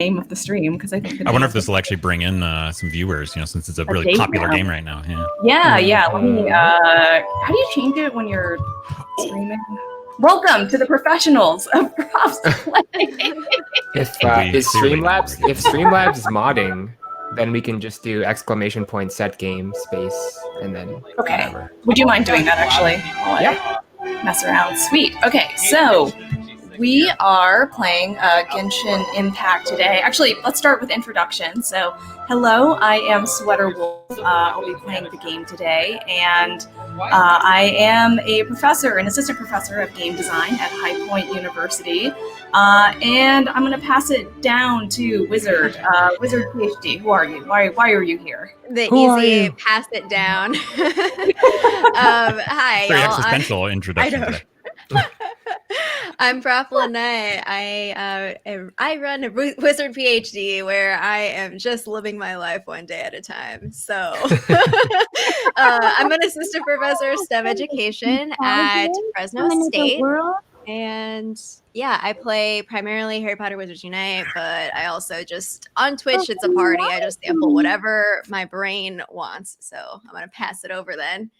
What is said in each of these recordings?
name of the stream because I think I wonder if this will actually bring in some viewers, since it's a really popular game right now. Yeah. Let me. How do you change it when you're streaming? Welcome to the professionals of ProfsPlay. If Streamlabs is modding, then we can just do ! set game space and then whatever. Would you mind doing that actually? Yeah. Mess around. Sweet. Okay, so we are playing Genshin Impact today. Actually, let's start with introduction. So, hello, I am Sweater Wolf. I'll be playing the game today, and I am an assistant professor of game design at High Point University. And I'm going to pass it down to Wizard. Wizard PhD, who are you? Why are you here? Easy pass it down. Hi, Very y'all. existential introduction today. I'm ProfsPlay. I run a Wizard PhD where I am just living my life one day at a time. So I'm an assistant professor of STEM education at Fresno State. And yeah, I play primarily Harry Potter Wizards Unite, but I also just, on Twitch, it's a party. I just sample whatever my brain wants. So I'm going to pass it over then.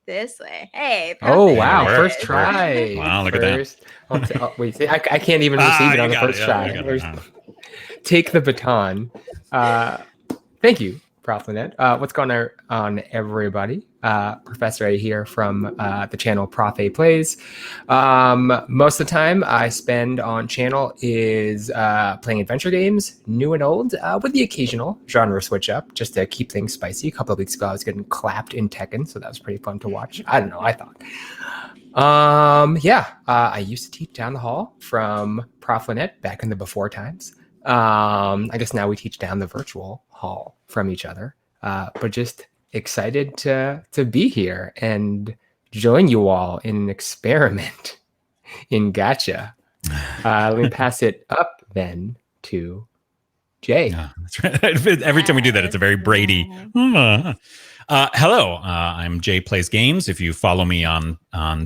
This way. Hey. Oh, wow. First try. Wow, look at that. Wait, I can't even receive it on the first try. Take the baton. Thank you, ProfsPlay. What's going on, everybody? Professor A here from the channel ProfsPlay. Most of the time I spend on channel is playing adventure games, new and old, with the occasional genre switch up just to keep things spicy. A couple of weeks ago I was getting clapped in Tekken, so that was pretty fun to watch. I don't know, I thought. I used to teach down the hall from ProfsPlay back in the before times. I guess now we teach down the virtual hall from each other, but just excited to be here and join you all in an experiment in gacha. Let me pass it up then to Jay. That's right. Every time we do that, it's a very Brady. Hello, I'm Jay Plays Games. If you follow me on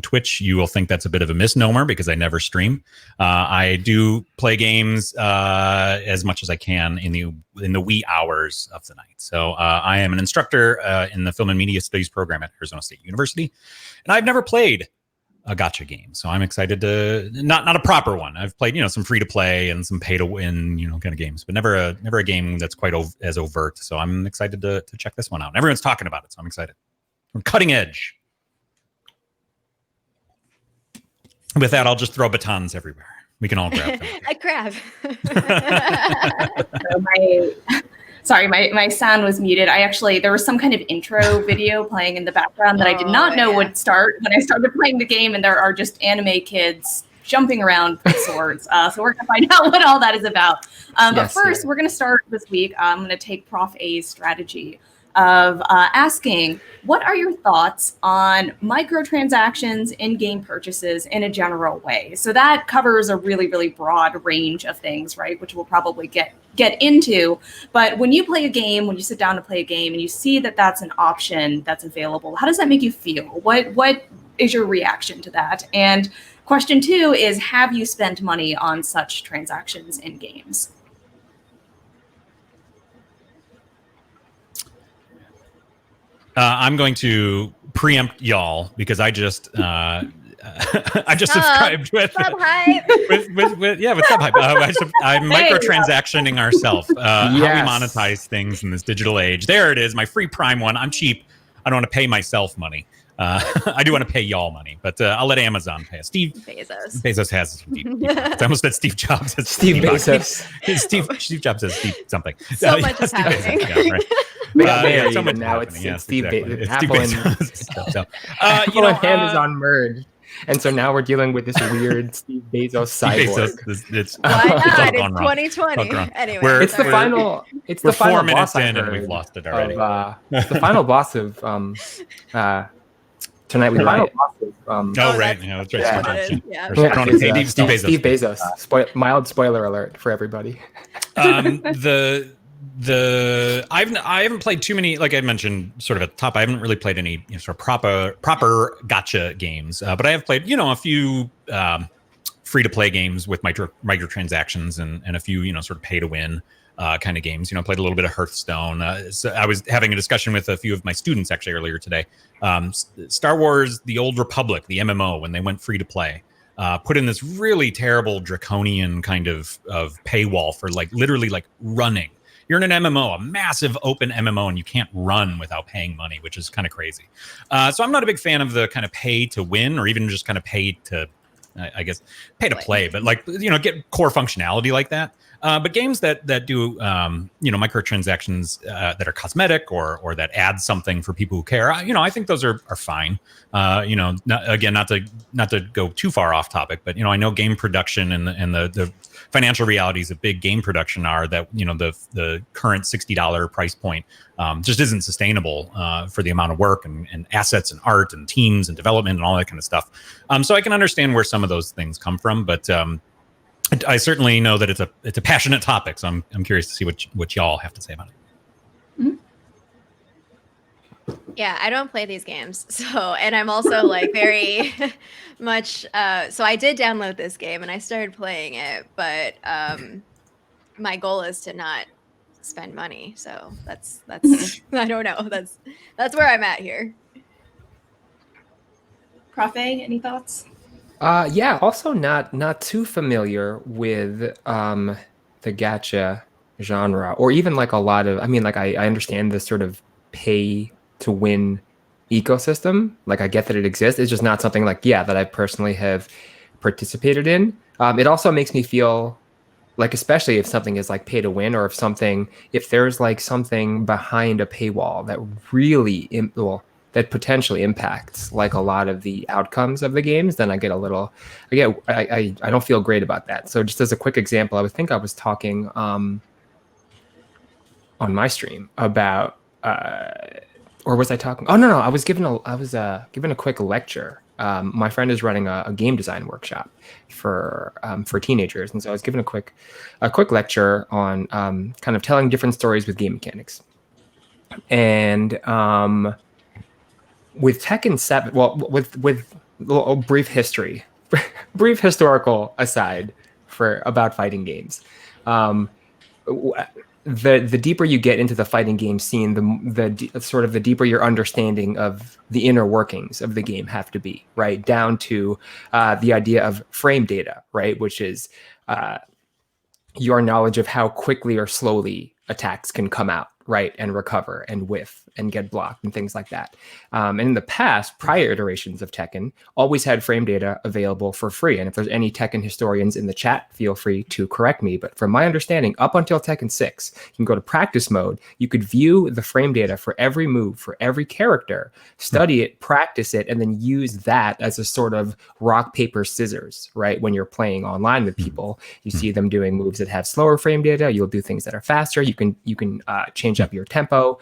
Twitch, you will think that's a bit of a misnomer because I never stream. I do play games as much as I can in the wee hours of the night. So I am an instructor in the Film and Media Studies program at Arizona State University, and I've never played a gacha game, so I'm excited to not a proper one. I've played some free to play and some pay to win kind of games, but never a game that's quite as overt. So I'm excited to check this one out. Everyone's talking about it, so I'm excited. We're cutting edge. With that, I'll just throw batons everywhere. We can all grab them. A crab. My sound was muted. There was some kind of intro video playing in the background that I did not know would start when I started playing the game, and there are just anime kids jumping around with swords. So we're going to find out what all that is about. But first, we're going to start this week. I'm going to take Prof A's strategy of asking, what are your thoughts on microtransactions, in-game purchases in a general way? So that covers a really, really broad range of things, right? Which we'll probably get into. But when you play a game, when you sit down to play a game and you see that that's an option that's available, how does that make you feel? What is your reaction to that? And question 2 is, have you spent money on such transactions in games? I'm going to preempt y'all because I just subscribed with SubHype. I'm microtransactioning ourselves. How we monetize things in this digital age. There it is, my free Prime one. I'm cheap. I don't want to pay myself money. I do want to pay y'all money, but I'll let Amazon pay us. Steve Bezos has. I almost said Steve Jobs. Steve Bezos. Steve Jobs says Steve something. So much is happening. So much now it's Steve Bezos. Apple and Amazon merged. And so now we're dealing with this weird Steve Bezos cyborg. Why not? It's 2020. Anyway, it's the final. It's the final 4 minutes boss in, and we've lost it already. It's the final boss of tonight. We final boss of. Right. Yeah, that's right. Steve Bezos. Mild spoiler alert for everybody. I haven't played too many, like I mentioned sort of at the top. I haven't really played any sort of proper gacha games, but I have played a few free to play games with microtransactions and a few, sort of pay to win kind of games. Played a little bit of Hearthstone. So I was having a discussion with a few of my students actually earlier today. Star Wars: The Old Republic, the MMO, when they went free to play, put in this really terrible draconian kind of paywall for literally running. You're in an MMO, a massive open MMO, and you can't run without paying money, which is kind of crazy. So I'm not a big fan of the kind of pay to win, or even just kind of pay to, I guess, pay to play, but get core functionality like that. But games that do microtransactions that are cosmetic or that add something for people who care, I think those are fine. Not to go too far off topic, but I know game production and the financial realities of big game production are that the current $60 price point just isn't sustainable for the amount of work and assets and art and teams and development and all that kind of stuff. So I can understand where some of those things come from, but I certainly know that it's a passionate topic. So I'm curious to see what y'all have to say about it. Mm-hmm. Yeah, I don't play these games. And I'm also very much, so I did download this game and I started playing it, but my goal is to not spend money. So that's I don't know. That's where I'm at here. Prof A, any thoughts? Yeah, also not too familiar with the gacha genre, or even a lot of, I understand the sort of pay to win ecosystem. I get that it exists. It's just not something that I personally have participated in. It also makes me feel especially if something is pay to win, or if there's something behind a paywall that really that potentially impacts a lot of the outcomes of the games, then I don't feel great about that. So just as a quick example, I was talking on my stream about or was I talking? Oh no, I was given a quick lecture. My friend is running a game design workshop for teenagers, and so I was given a quick lecture on kind of telling different stories with game mechanics. And with Tekken 7, well, with a little brief history, brief historical aside about fighting games. The deeper you get into the fighting game scene, the deeper your understanding of the inner workings of the game have to be, right? Down to the idea of frame data, right? Which is your knowledge of how quickly or slowly attacks can come out, right? And recover and whiff and get blocked and things like that. And in the past, prior iterations of Tekken always had frame data available for free. And if there's any Tekken historians in the chat, feel free to correct me. But from my understanding, up until Tekken 6, you can go to practice mode. You could view the frame data for every move, for every character, study it, practice it, and then use that as a sort of rock, paper, scissors, right? When you're playing online with people, you see them doing moves that have slower frame data. You'll do things that are faster. You can change up your tempo,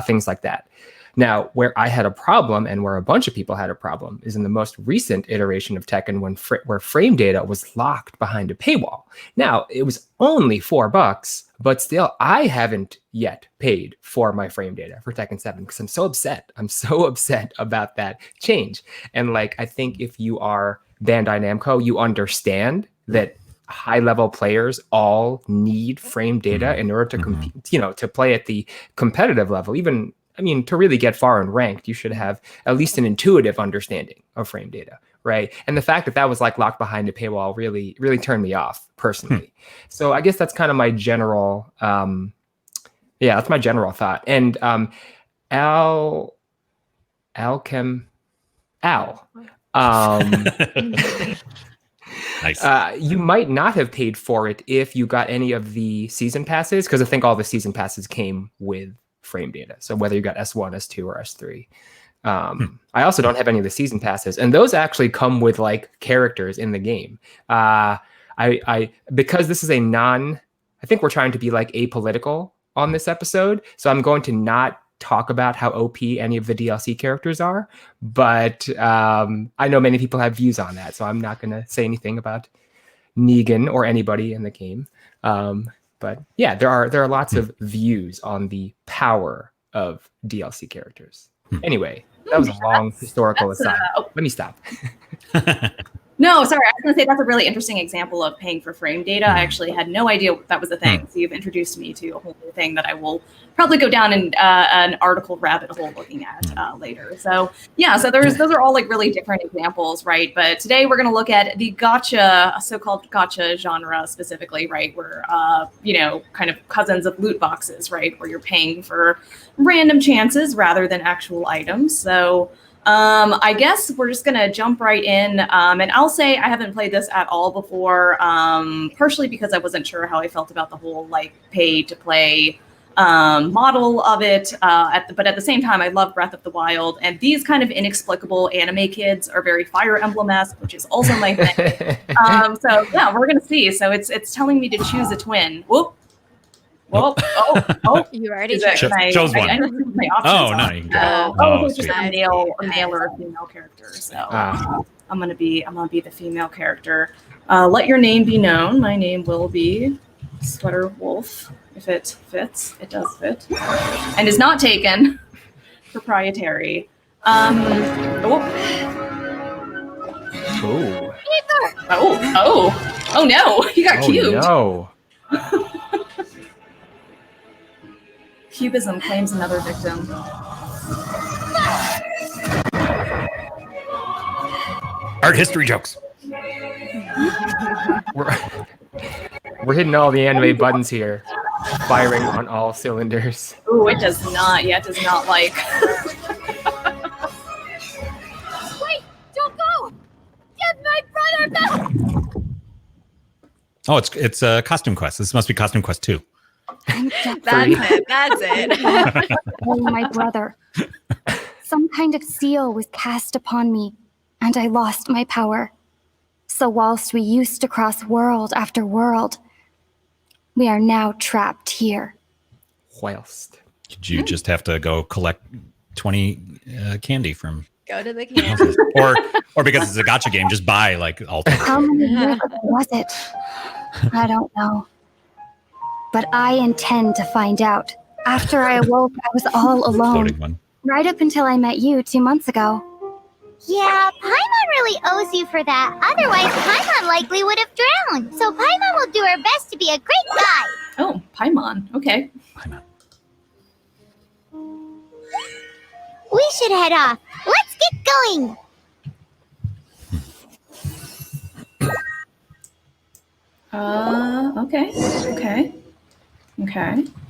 things like that. Now, where I had a problem, and where a bunch of people had a problem, is in the most recent iteration of Tekken, where frame data was locked behind a paywall. Now, it was only $4, but still, I haven't yet paid for my frame data for Tekken 7 because I'm so upset. I'm so upset about that change. And I think if you are Bandai Namco, you understand that high-level players all need frame data in order to compete, to play at the competitive level. Even, to really get far in ranked, you should have at least an intuitive understanding of frame data, right? And the fact that that was locked behind a paywall really, really turned me off personally. So I guess that's kind of my general, that's my general thought. And Al. Nice. You might not have paid for it if you got any of the season passes, because I think all the season passes came with frame data. So whether you got S1, S2, or S3. I also don't have any of the season passes, and those actually come with characters in the game. Because this is I think we're trying to be apolitical on this episode, so I'm going to not talk about how OP any of the DLC characters are, but I know many people have views on that, so I'm not going to say anything about Negan or anybody in the game. But yeah, there are lots of views on the power of DLC characters. Anyway, that was a long historical aside. Let me stop. No, sorry. I was going to say that's a really interesting example of paying for frame data. I actually had no idea that was a thing. So you've introduced me to a whole new thing that I will probably go down an article rabbit hole looking at later. So yeah, so those are all like really different examples, right? But today we're going to look at the gacha, so-called gacha genre specifically, right? Where kind of cousins of loot boxes, right? Where you're paying for random chances rather than actual items. So I guess we're just gonna jump right in, and I'll say I haven't played this at all before, partially because I wasn't sure how I felt about the whole like pay to play model of it. But at the same time, I love Breath of the Wild, and these kind of inexplicable anime kids are very Fire Emblem-esque, which is also my thing. So yeah, we're gonna see. So it's telling me to choose a twin. Whoop. Well, oh! You already chose one. I know my options. No, you can go. It's just a male or a female character. So I'm gonna be the female character. Let your name be known. My name will be Sweater Wolf. If it fits, it does fit, and is not taken. Proprietary. Oh no! He got cubed. No. Cubism claims another victim. Art history jokes. We're hitting all the anime buttons here, firing on all cylinders. Ooh, it does not. Yeah, it does not like. Wait! Don't go! Get my brother back! Oh, it's a Costume Quest. This must be Costume Quest 2. That's it. Oh, my brother. Some kind of seal was cast upon me, and I lost my power. So whilst we used to cross world after world, we are now trapped here. Whilst. Did you just have to go collect 20 candy from... Go to the candy. or because it's a gacha game, just buy like all 20. How many years ago was it? I don't know. But I intend to find out. After I awoke, I was all alone. Right up until I met you 2 months ago. Yeah, Paimon really owes you for that. Otherwise, Paimon likely would have drowned. So Paimon will do her best to be a great guy. Oh, Paimon. Okay. Paimon. We should head off. Let's get going.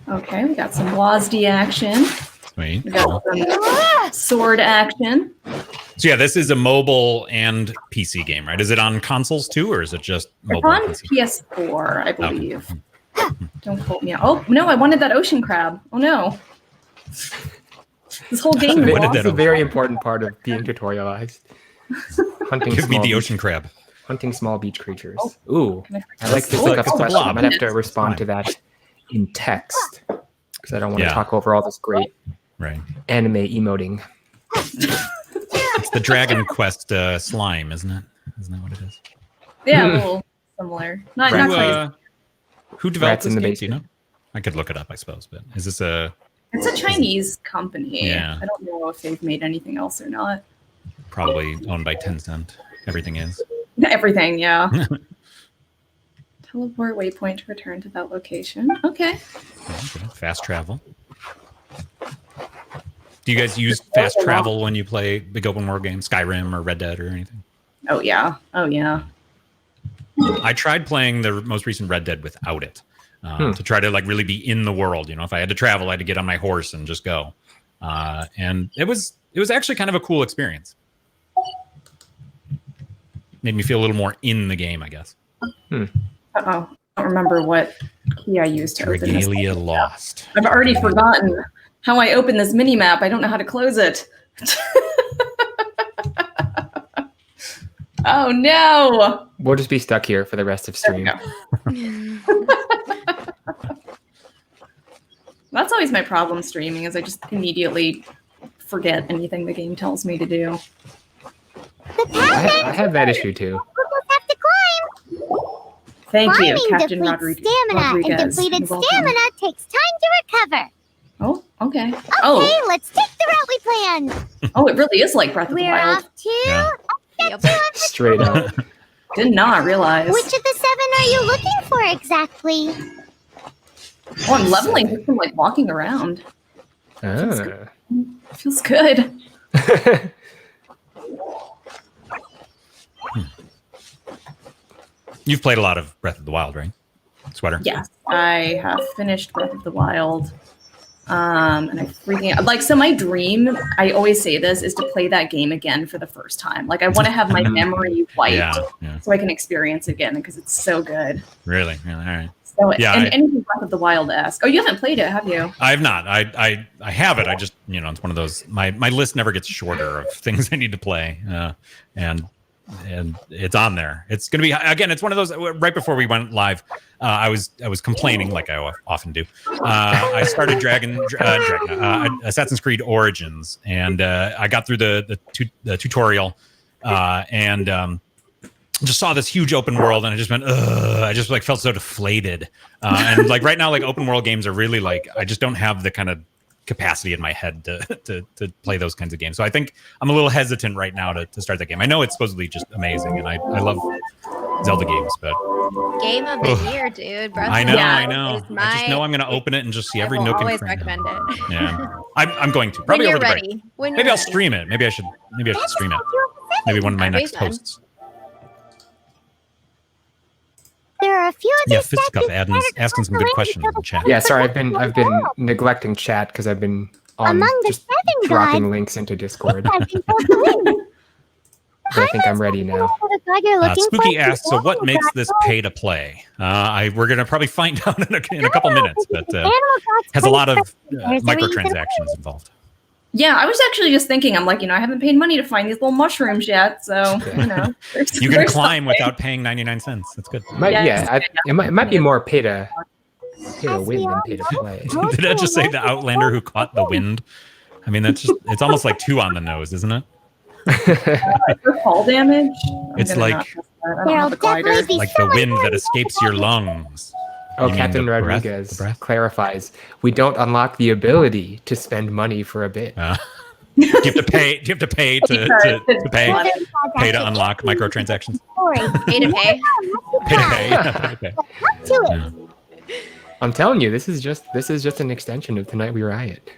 Okay. We got some WASD action. Sweet. We got some sword action. So yeah, this is a mobile and PC game, right? Is it on consoles too, or is it just mobile? It's on PS4, I believe. Okay. Don't quote me. Oh no, I wanted that ocean crab. Oh no. This whole game is That's a very important part of being tutorialized. Hunting. Give me the ocean crab. Hunting small beach creatures. Ooh, I like this lookup question. I might have to respond to that in text because I don't want to talk over all this great anime emoting. It's the Dragon Quest slime, isn't it? Isn't that what it is? Yeah, a little similar. Not quite. Who developed this game? Do you know? I could look it up, I suppose. But is this a? It's a Chinese company. Yeah. I don't know if they've made anything else or not. Probably owned by Tencent. Everything is. Everything, yeah. Teleport waypoint to return to that location. Okay. Fast travel. Do you guys use fast travel when you play big open world games, Skyrim or Red Dead or anything? Oh yeah. I tried playing the most recent Red Dead without it to try to like really be in the world. You know, if I had to travel, I had to get on my horse and just go. And it was actually kind of a cool experience. Made me feel a little more in the game, I guess. I don't remember what key I used to open this. Regalia lost. I've already forgotten how I open this mini map. I don't know how to close it. Oh no! We'll just be stuck here for the rest of stream. That's always my problem streaming, is I just immediately forget anything the game tells me to do. I have that issue too. We'll have to climb. Thank you, Climbing Captain depletes Rodriguez. stamina, and depleted stamina takes time to recover. Oh, okay. Okay, let's take the route we planned. Oh, it really is like Breath of the We're Wild. off to Yeah. step 2 of the Straight up. Did not realize. Which of the 7 are you looking for exactly? Oh, I'm leveling just from like walking around. Feels good. You've played a lot of Breath of the Wild, right? Sweater? Yes, I have finished Breath of the Wild. And I freaking like, so my dream, I always say this, is to play that game again for the first time. Like, I want to have my memory wiped so I can experience it again because it's so good. Really? All right. So, yeah, and anything Breath of the Wild-esque. Oh, you haven't played it, have you? I have not. I have it. I just, it's one of those, my list never gets shorter of things I need to play. And it's on there. It's going to be, again, it's one of those, right before we went live, I was complaining like I often do. I started Assassin's Creed Origins, and I got through the tutorial, and just saw this huge open world, and I just went, ugh. I just like felt so deflated. And like right now, like open world games are really like, I just don't have the kind of capacity in my head to play those kinds of games. So I think I'm a little hesitant right now to start that game. I know it's supposedly just amazing, and I love Zelda games, but game of the year, dude. I know. I just know I'm going to open it and just see every nook and cranny. Recommend it. Yeah, I'm going to probably over the break. Maybe I'll stream it. Maybe I should stream it. Maybe one of my next hosts. There are a few other Fistcup asking some good questions in the chat. Yeah, sorry, I've been neglecting chat because I've been just dropping links into Discord. But I think I'm ready now. Spooky asks, so what makes this pay to play? We're going to probably find out in a couple minutes, but has a lot of microtransactions involved. Yeah, I was actually just thinking, I'm like, I haven't paid money to find these little mushrooms yet, so, you can climb without paying 99 cents. That's good. It might be more pay to win than pay to play. Did I just say the Outlander who caught the wind? I mean, it's almost like 2 on the nose, isn't it? For fall damage? It's like the wind that escapes your lungs. Oh, Captain Rodriguez clarifies, we don't unlock the ability to spend money for a bit. Do you have to pay? Do you have to pay pay to unlock microtransactions? Pay to pay. Pay to pay. Yeah. I'm telling you, this is just an extension of Tonight We Riot.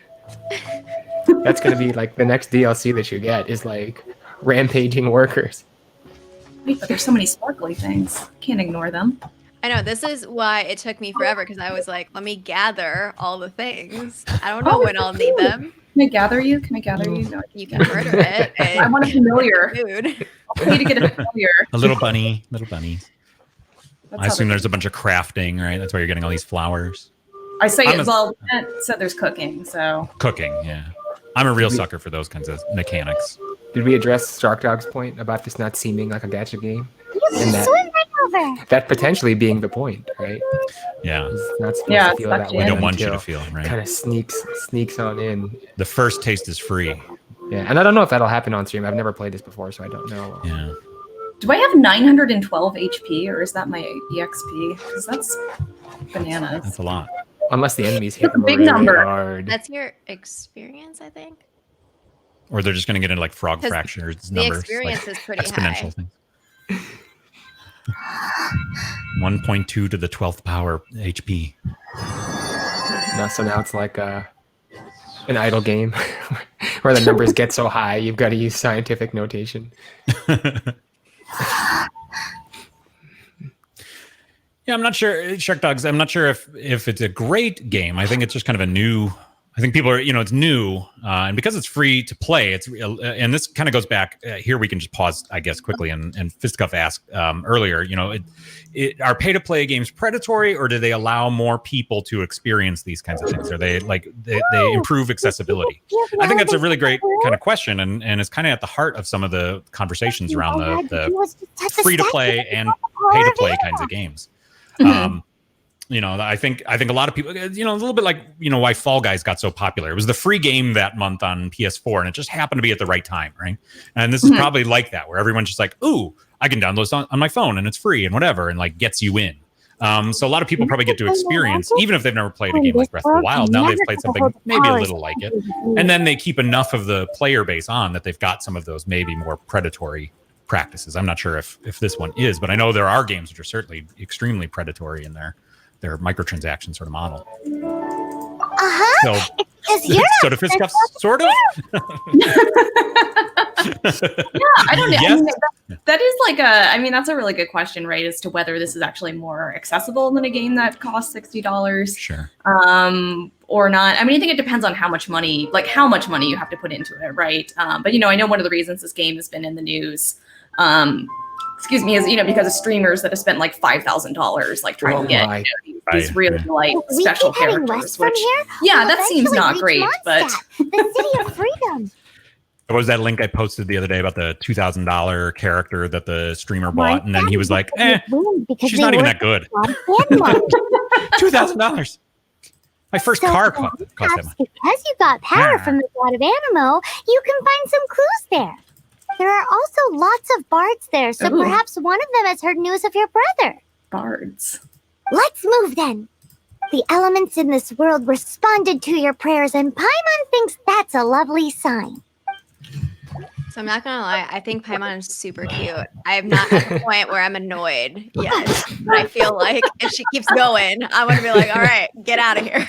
That's gonna be like the next DLC that you get is like rampaging workers. Wait, but there's so many sparkly things. Can't ignore them. I know, this is why it took me forever, because I was like, let me gather all the things. I don't know when I'll need them. Can I gather you? No, you can murder it. I want a familiar. Food. I need to get a familiar. A little bunny. I assume there's a bunch of crafting, right? That's why you're getting all these flowers. I say so there's cooking, so. Cooking, yeah. I'm a real sucker for those kinds of mechanics. Did we address Shark Dog's point about this not seeming like a gacha game? And that potentially being the point, right? Yeah. It's not supposed to feel that way. We don't want you to feel, right? Kind of sneaks on in. The first taste is free. Yeah, and I don't know if that'll happen on stream. I've never played this before, so I don't know. Yeah. Do I have 912 HP, or is that my EXP? Because that's bananas. That's a lot. Unless the enemies hit them big really number. hard. That's your experience, I think. Or they're just going to get into like frog fractures the numbers. Experience like is pretty exponential high. Things. 1.2 to the 12th power HP. So now it's like an idle game where the numbers get so high you've got to use scientific notation. Yeah, I'm not sure, Shark Dogs. I'm not sure if it's a great game. I think it's just kind of a new. I think people are, it's new, and because it's free to play, it's and this kind of goes back. Here we can just pause, I guess, quickly. And Fistcuff asked earlier, are pay to play games predatory, or do they allow more people to experience these kinds of things? Are they like they improve accessibility? I think that's a really great kind of question, and it's kind of at the heart of some of the conversations around the free to play and pay to play kinds of games. I think a lot of people, a little bit like, why Fall Guys got so popular. It was the free game that month on PS4, and it just happened to be at the right time, right? And this is probably like that, where everyone's just like, ooh, I can download this on my phone, and it's free, and whatever, and like gets you in. So a lot of people probably get to experience, even if they've never played a game like Breath of the Wild, now they've played something maybe a little like it. And then they keep enough of the player base on that they've got some of those maybe more predatory practices. I'm not sure if this one is, but I know there are games which are certainly extremely predatory in their microtransaction sort of model. So, You're fist cuffs, sort of. Yeah, I don't know. Yes. I mean, that is like that's a really good question, right? As to whether this is actually more accessible than a game that costs $60. Sure. Or not. I mean, I think it depends on how much money you have to put into it, right? But I know one of the reasons this game has been in the news, is because of streamers that have spent like $5,000 like trying to get these really like special characters. Which, that seems not great, but the city of freedom. What was that link I posted the other day about the $2,000 character that the streamer bought, and then he was like, she's not even that good. $2,000. My first car cost that much. Because you got power from the god of Animo, you can find some clues there. There are also lots of bards there, so perhaps one of them has heard news of your brother. Bards. Let's move then. The elements in this world responded to your prayers, and Paimon thinks that's a lovely sign. So I'm not gonna lie, I think Paimon is super cute. I am not at the point where I'm annoyed yet. But I feel like if she keeps going, I'm gonna be like, all right, get out of here.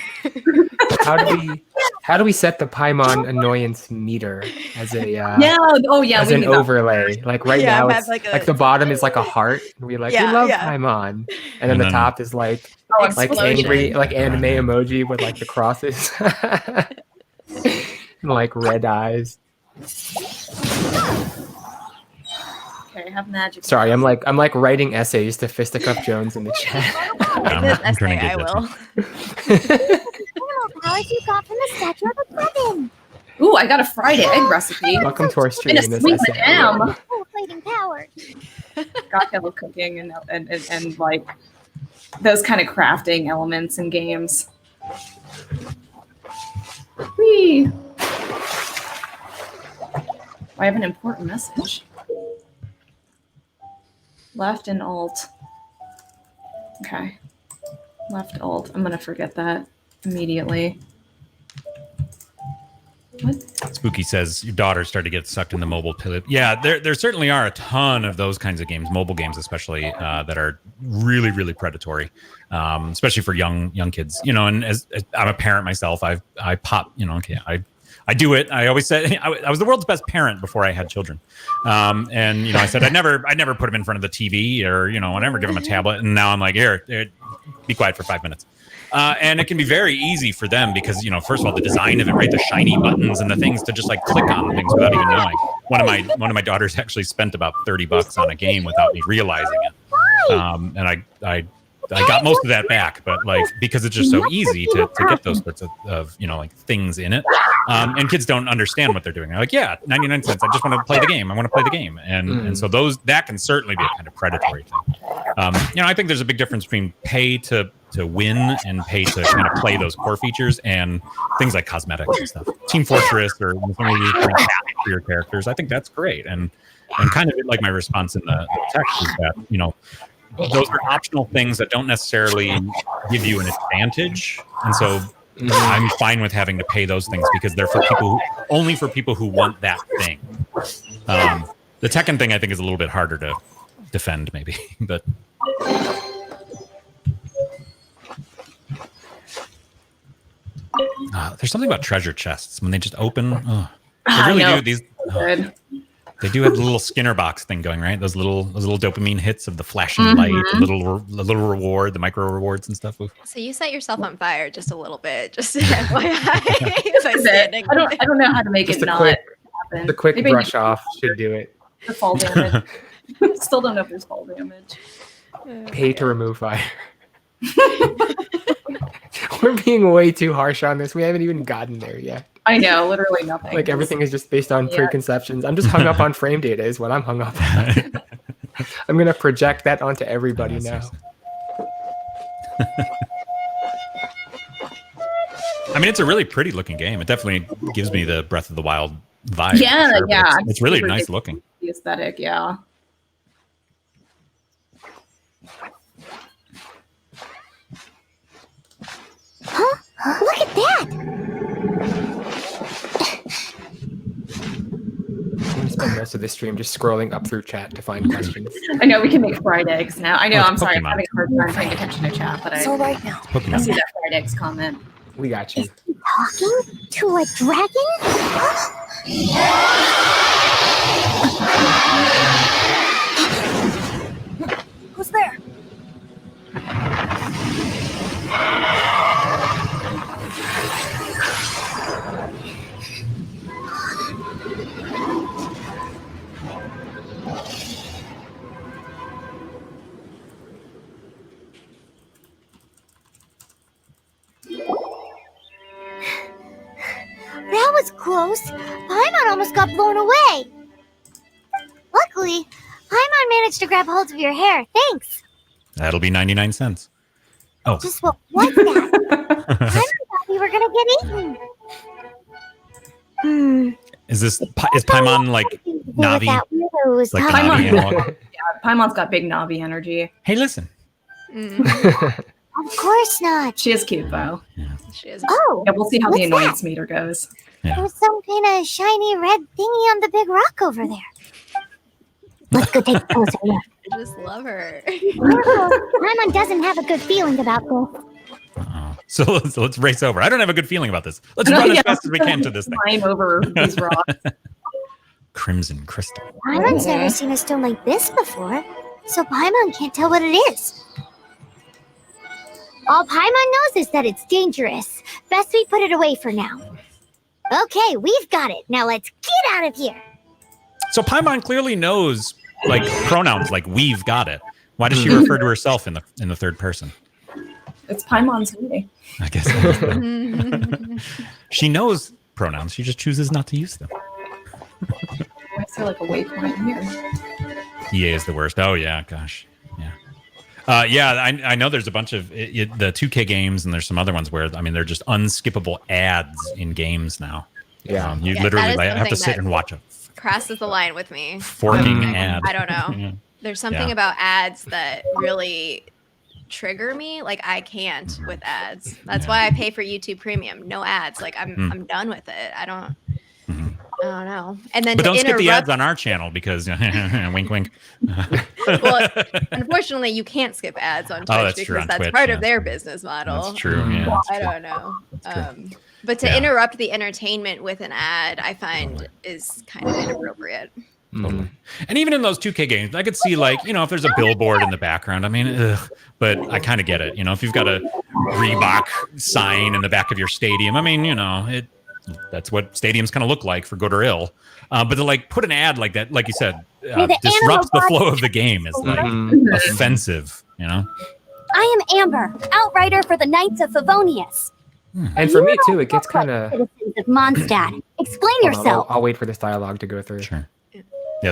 How do we set the Paimon annoyance meter as a as an overlay? Like now it's like the bottom is like a heart. And we we love Paimon. And then the top is like angry, like anime emoji with like the crosses. And like red eyes. Okay, I have magic. Sorry, I'm like writing essays to Fisticuff Jones in the chat. I'm trying to get I will. Powers you got from the statue of the Kraken. Ooh, I got a fried egg recipe. Welcome to our stream. And a sweet madam. Plating power. Got fellow cooking and like those kind of crafting elements in games. Whee! I have an important message. Left and alt. Okay. Left alt. I'm gonna forget that immediately. What? Spooky says your daughter started to get sucked in the mobile pillar. Yeah, there certainly are a ton of those kinds of games, mobile games especially, that are really, really predatory, especially for young kids. And as I'm a parent myself, I pop. I do it. I always said I was the world's best parent before I had children, and I said I'd never put them in front of the TV or I never give them a tablet. And now I'm like, here, be quiet for 5 minutes. And it can be very easy for them because, first of all, the design of it, right? The shiny buttons and the things to just like click on things without even knowing. One of my daughters actually spent about $30 on a game without me realizing it. And I got most of that back, but like, because it's just so easy to get those sorts of like things in it. And kids don't understand what they're doing. They're like, 99 cents. I just want to play the game. I want to play the game. And so that can certainly be a kind of predatory thing. I think there's a big difference between pay to win and pay to kind of play those core features and things like cosmetics and stuff. Team Fortress or something for your characters. I think that's great. And kind of like my response in the text is that, those are optional things that don't necessarily give you an advantage. And so I'm fine with having to pay those things because they're for only for people who want that thing. The Tekken thing I think is a little bit harder to defend maybe, but there's something about treasure chests when they just open. They really do these. They do have the little Skinner box thing going, right? Those little dopamine hits of the flashing light, the little reward, the micro rewards and stuff. So you set yourself on fire just a little bit, just FYI. I don't know how to make it not happen. The quick brush off should do it. The fall damage. Still don't know if there's fall damage. Pay to remove fire. We're being way too harsh on this. We haven't even gotten there yet. I know, literally nothing. Like everything is just based on preconceptions. I'm just hung up on frame data is what I'm hung up on. I'm going to project that onto everybody now. I mean, it's a really pretty looking game. It definitely gives me the Breath of the Wild vibe. Yeah, sure, yeah. It's really nice looking. The aesthetic, yeah. Huh? Look at that! I'm gonna spend rest of the stream, just scrolling up through chat to find questions. I know we can make fried eggs now. I know. Oh, I'm sorry. I'm Pokemon. having a hard time paying attention to chat, but I right now. I see that fried eggs comment. We got you. Talking to a dragon? Who's there? That was close. Paimon almost got blown away. Luckily, Paimon managed to grab hold of your hair. Thanks. That'll be 99 cents. Oh, Just what was that? Paimon thought we were gonna get eaten. is Paimon like Navi? Like the Paimon. Navi analog? Paimon's got big Navi energy. Hey, listen. Of course not. She is cute though. She is. Oh, Yeah, we'll see how the What's annoyance meter goes. there's some kind of shiny red thingy on the big rock over there. Let's go take a closer look. I just love her. Paimon doesn't have a good feeling about this. Uh-oh. So let's race over. I don't have a good feeling about this. Let's run as fast as we can to this thing. Climb over these rocks. Crimson crystal. Paimon's never seen a stone like this before, so Paimon can't tell what it is. All Paimon knows is that it's dangerous. Best we put it away for now. Okay, we've got it. Now let's get out of here. So Paimon clearly knows like pronouns like we've got it. Why does she refer to herself in the third person? It's Paimon's way. I guess she knows pronouns. She just chooses not to use them. Why is there like a waypoint here? EA is the worst. Oh yeah, gosh, yeah. I know there's a bunch of the 2K games, and there's some other ones where they're just unskippable ads in games now. Yeah, You Yeah, literally that is have to something sit that- and watch a Crosses the line with me. forking ad. I don't know. Yeah. There's something Yeah. about ads that really trigger me. Like I can't with ads. That's why I pay for YouTube Premium. No ads. Like I'm done with it. I don't know. And then But to don't skip the interrupt- ads on our channel because wink, wink. Well, unfortunately, you can't skip ads on Twitch that's because true, on that's Twitch, part yeah. of their business model. That's true. Yeah, that's I true. don't know. true. But to Yeah. interrupt the entertainment with an ad, I find is kind of inappropriate. Totally. And even in those 2K games, I could see if there's a billboard in the background. But I kind of get it. If you've got a Reebok sign in the back of your stadium, that's what stadiums kind of look like for good or ill. But to put an ad like that, like you said, disrupts the flow of the game is offensive. I am Amber, outrider for the Knights of Favonius. And for me too, it gets kind of. Citizens of Mondstadt. Explain yourself. I'll wait for this dialogue to go through. Sure. Yeah,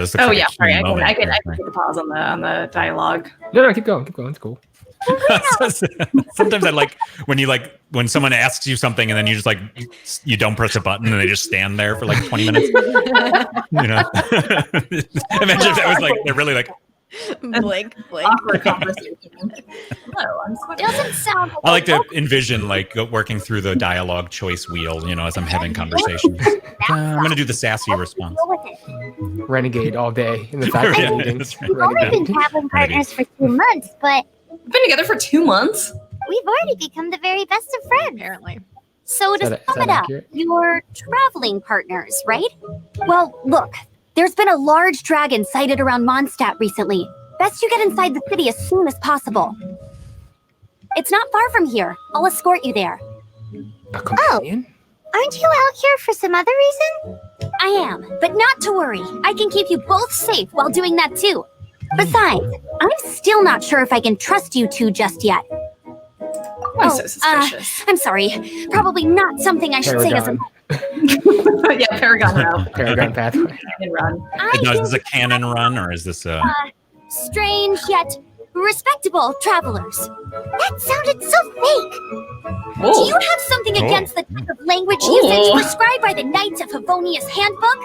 this looks Oh like yeah, a key sorry. I moment can here. take a pause on the dialogue. No, keep going. It's cool. Sometimes I like when someone asks you something and then you just you don't press a button and they just stand there for 20 minutes. Imagine if that was they're really Blink. Awkward conversation. Hello, I'm Squid. Doesn't sound I like to envision working through the dialogue choice wheel, as I'm having conversations. I'm going to do the sassy response. Go with it. Renegade all day in the faculty Yeah, meetings. that's right. We've only been traveling partners for 2 months, but We've been together for 2 months. we've already become the very best of friends. Apparently. So to Is that sum it up, accurate? you're traveling partners, right? Well, look, there's been a large dragon sighted around Mondstadt recently. Best you get inside the city as soon as possible. It's not far from here. I'll escort you there. A companion? Aren't you out here for some other reason? I am, but not to worry. I can keep you both safe while doing that too. Besides, I'm still not sure if I can trust you two just yet. I'm so suspicious. I'm sorry. Probably not something I should say as a Paragon. Yeah, Paragon route. Paragon pathway. And run. Is this a canon run or is this a... strange yet respectable travelers. That sounded so fake. Do you have something against the type of language usage prescribed by the Knights of Favonius handbook?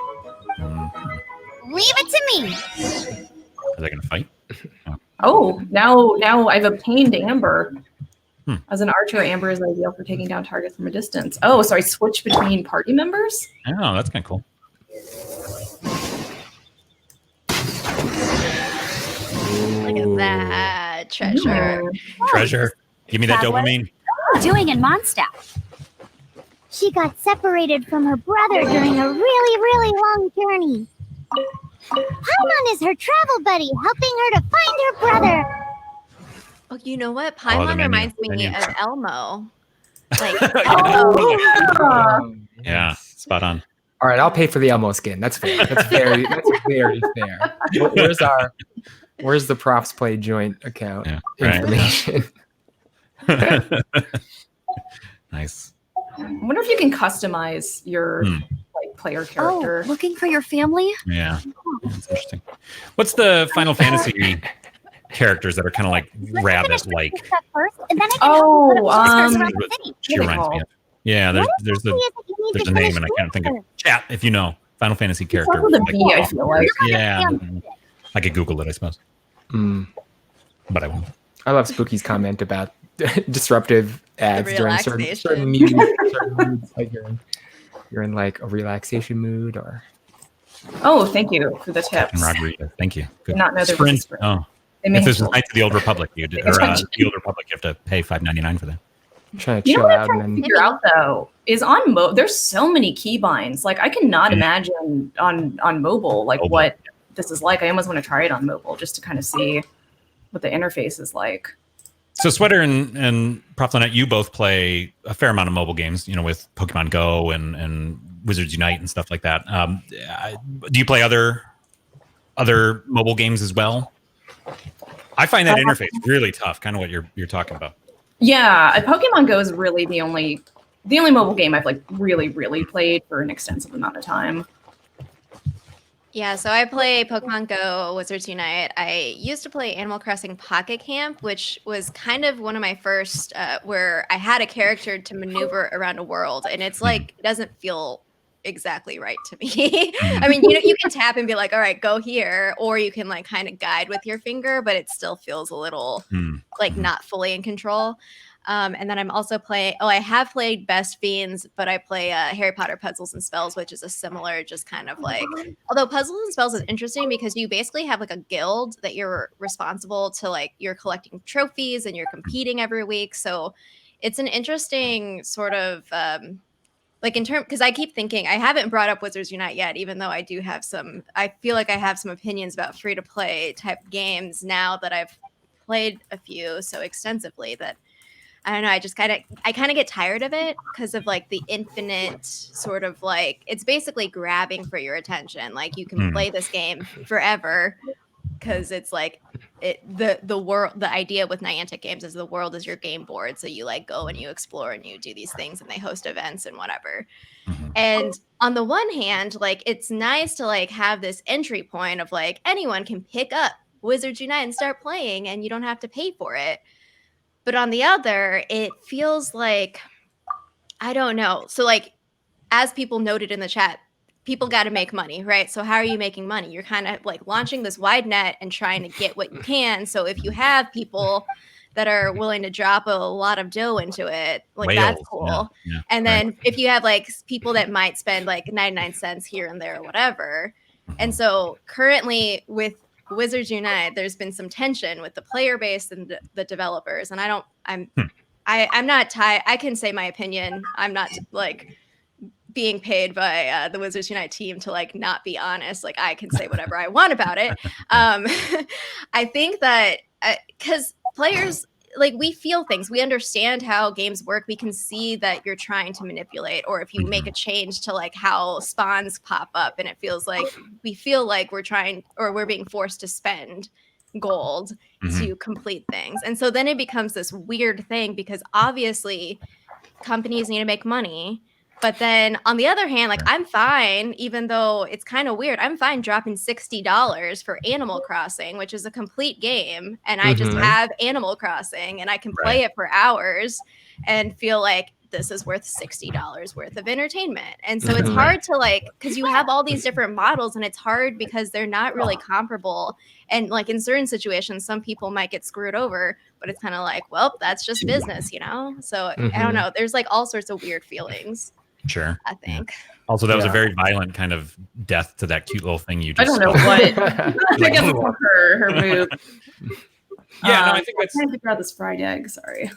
Leave it to me. Are they going to fight? Oh, now I've obtained Amber. As an archer, Amber is ideal for taking down targets from a distance. Oh, so I switch between party members? Oh, that's kind of cool. that treasure. Treasure. Give me that dopamine. Doing in Mondstadt. She got separated from her brother during a really, really long journey. Paimon is her travel buddy, helping her to find her brother. Oh, you know what? Paimon reminds me of Elmo. Like, Yeah, spot on. All right, I'll pay for the Elmo skin. That's fair. That's very fair. Where's the ProfsPlay joint account information? Nice. I wonder if you can customize your like player character. Oh, looking for your family? Yeah, that's interesting. What's the Final Fantasy characters that are kind of like rabbit-like? She reminds me of. Yeah, there's a name and I can't think of. Chat, if you know Final Fantasy character. With a B, I feel like. Yeah, I could Google it, I suppose. But I won't. I love Spooky's comment about disruptive ads during certain moods. Like you're in like a relaxation mood, or. Oh, thank you for the tips. Margarita, thank you. Good. Not know there was a sprint. Oh, if this is Knights of the Old Republic, the Old Republic, you have to pay $5.99 for that. I'm trying to chill out and then figure out though is on there's so many keybinds. Like I cannot imagine on mobile like what this is like. I almost want to try it on mobile just to kind of see what the interface is like. So Sweater and ProfsPlay, you both play a fair amount of mobile games, with Pokemon Go and Wizards Unite and stuff like that. Do you play other mobile games as well? I find that interface really tough, kind of what you're talking about. Yeah, Pokemon Go is really the only mobile game I've like really, really played for an extensive amount of time. Yeah, so I play Pokemon Go, Wizards Unite. I used to play Animal Crossing Pocket Camp, which was kind of one of my first where I had a character to maneuver around a world, and it's like it doesn't feel exactly right to me. I mean, you can tap and be like, all right, go here, or you can like kind of guide with your finger, but it still feels a little like not fully in control. And then I'm also playing, I have played Best Fiends, but I play Harry Potter Puzzles and Spells, which is a similar just kind of like, although Puzzles and Spells is interesting because you basically have like a guild that you're responsible to, like you're collecting trophies and you're competing every week. So it's an interesting sort of, like in terms, because I keep thinking, I haven't brought up Wizards Unite yet, even though I do have I feel like I have some opinions about free to play type games now that I've played a few so extensively that I don't know. I kind of get tired of it because of like the infinite sort of like, it's basically grabbing for your attention. Like you can play this game forever because it's like the world, the idea with Niantic games is the world is your game board. So you like go and you explore and you do these things and they host events and whatever. And on the one hand, like it's nice to like have this entry point of like anyone can pick up Wizards Unite and start playing and you don't have to pay for it. But on the other, it feels like, I don't know. So like, as people noted in the chat, people got to make money, right? So how are you making money? You're kind of like launching this wide net and trying to get what you can. So if you have people that are willing to drop a lot of dough into it, like that's cool. Yeah, and then if you have like people that might spend like 99 cents here and there or whatever. And so currently with Wizards Unite, there's been some tension with the player base and the developers, and I'm not tied. I can say my opinion. I'm not like being paid by the Wizards Unite team to like not be honest. Like I can say whatever I want about it. I think that because players, like we feel things, we understand how games work. We can see that you're trying to manipulate, or if you make a change to like how spawns pop up and it feels like we feel like we're trying or we're being forced to spend gold to complete things. And so then it becomes this weird thing because obviously companies need to make money. But then on the other hand, like I'm fine, even though it's kind of weird, I'm fine dropping $60 for Animal Crossing, which is a complete game. And I just have Animal Crossing and I can play it for hours and feel like this is worth $60 worth of entertainment. And so it's hard to like, because you have all these different models and it's hard because they're not really comparable. And like in certain situations, some people might get screwed over, but it's kind of like, well, that's just business, So I don't know. There's like all sorts of weird feelings. Sure. I think. Also, that was a very violent kind of death to that cute little thing you just I don't know what. I guess it's her move. Yeah, no, I think that's. I'm trying to figure out this fried egg. Sorry.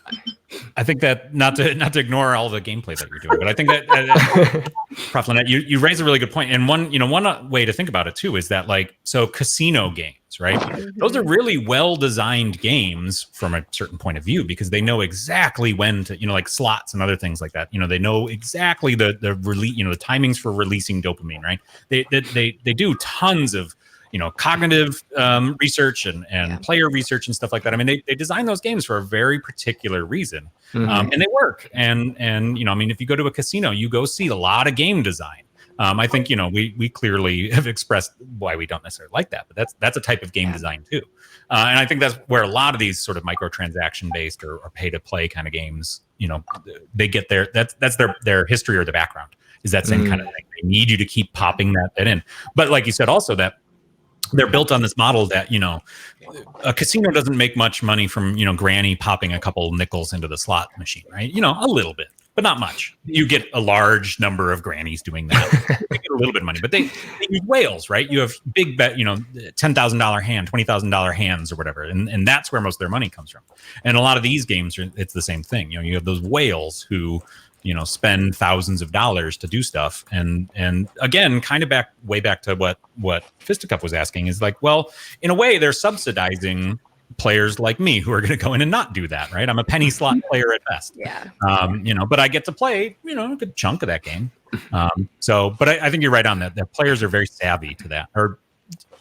I think that not to ignore all the gameplay that you're doing, but I think that Prof. Lynette, you raise a really good point. And one way to think about it too is that so casino games, right? Those are really well designed games from a certain point of view because they know exactly when to, like slots and other things like that. They know exactly the release, the timings for releasing dopamine, right? They do tons of cognitive research and player research and stuff like that. I mean, they design those games for a very particular reason, and they work. And if you go to a casino, you go see a lot of game design. I think we clearly have expressed why we don't necessarily like that, but that's a type of game design too. And I think that's where a lot of these sort of microtransaction based or pay to play kind of games, they get that's their history or the background is that same kind of thing. They need you to keep popping that in. But like you said, also that. They're built on this model that, a casino doesn't make much money from, granny popping a couple nickels into the slot machine, right? A little bit, but not much. You get a large number of grannies doing that. They get a little bit of money, but they use whales, right? You have big bet, $10,000 hand, $20,000 hands or whatever. And that's where most of their money comes from. And a lot of these games, it's the same thing. You have those whales who, spend thousands of dollars to do stuff. And again, kind of way back to what Fisticuff was asking is well, in a way they're subsidizing players like me who are going to go in and not do that, right? I'm a penny slot player at best. Yeah. But I get to play, a good chunk of that game. But I think you're right on that players are very savvy to that, or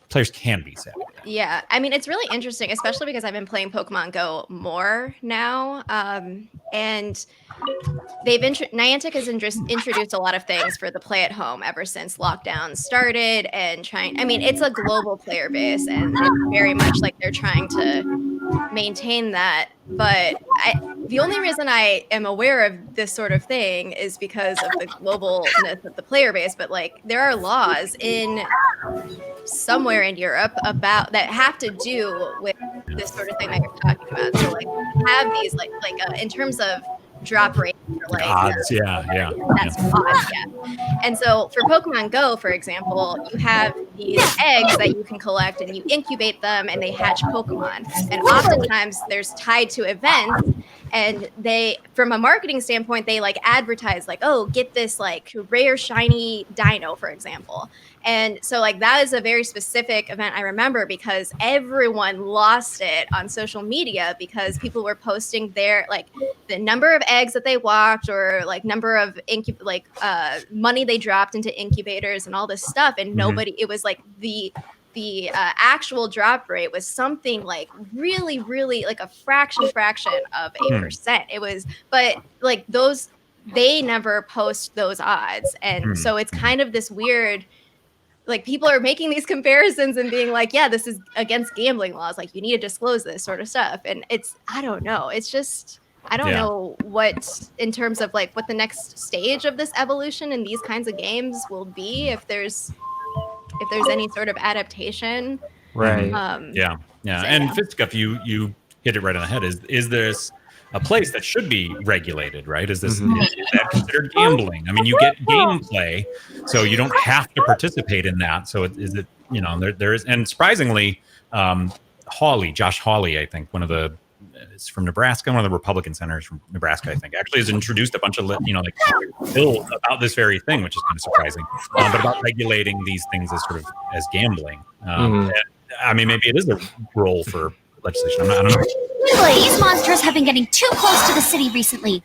players can be savvy. Yeah, I mean, it's really interesting, especially because I've been playing Pokemon Go more now, and Niantic has introduced a lot of things for the play at home ever since lockdown started, and it's a global player base, and it's very much like they're trying to maintain that. But the only reason I am aware of this sort of thing is because of the globalness of the player base. But there are laws in somewhere in Europe about that have to do with this sort of thing that you're talking about. So have these in terms of drop rate or odds, that's odds, And so for Pokemon Go, for example, you have these eggs that you can collect and you incubate them and they hatch Pokemon. And oftentimes there's tied to events, and they, from a marketing standpoint, they advertise oh, get this rare shiny dino, for example. And so that is a very specific event I remember because everyone lost it on social media because people were posting their the number of eggs that they walked or number of money they dropped into incubators and all this stuff. And nobody, it was the actual drop rate was something really, really a fraction of 8%. It was, but those, they never post those odds. And so it's kind of this weird, people are making these comparisons and being yeah, this is against gambling laws. You need to disclose this sort of stuff. And I don't know. It's just, I don't know what, in terms of what the next stage of this evolution in these kinds of games will be, if there's any sort of adaptation. Right. And Fisticuff, you hit it right on the head. Is this a place that should be regulated, right? Is this is that considered gambling? I mean, you get gameplay, so you don't have to participate in that. So is it there is, and surprisingly, Josh Hawley, I think it's from Nebraska, one of the Republican senators from Nebraska, I think, actually has introduced a bunch of bills about this very thing, which is kind of surprising. But about regulating these things as gambling. And, I mean, maybe it is a role for legislation. I don't know. These monsters have been getting too close to the city recently.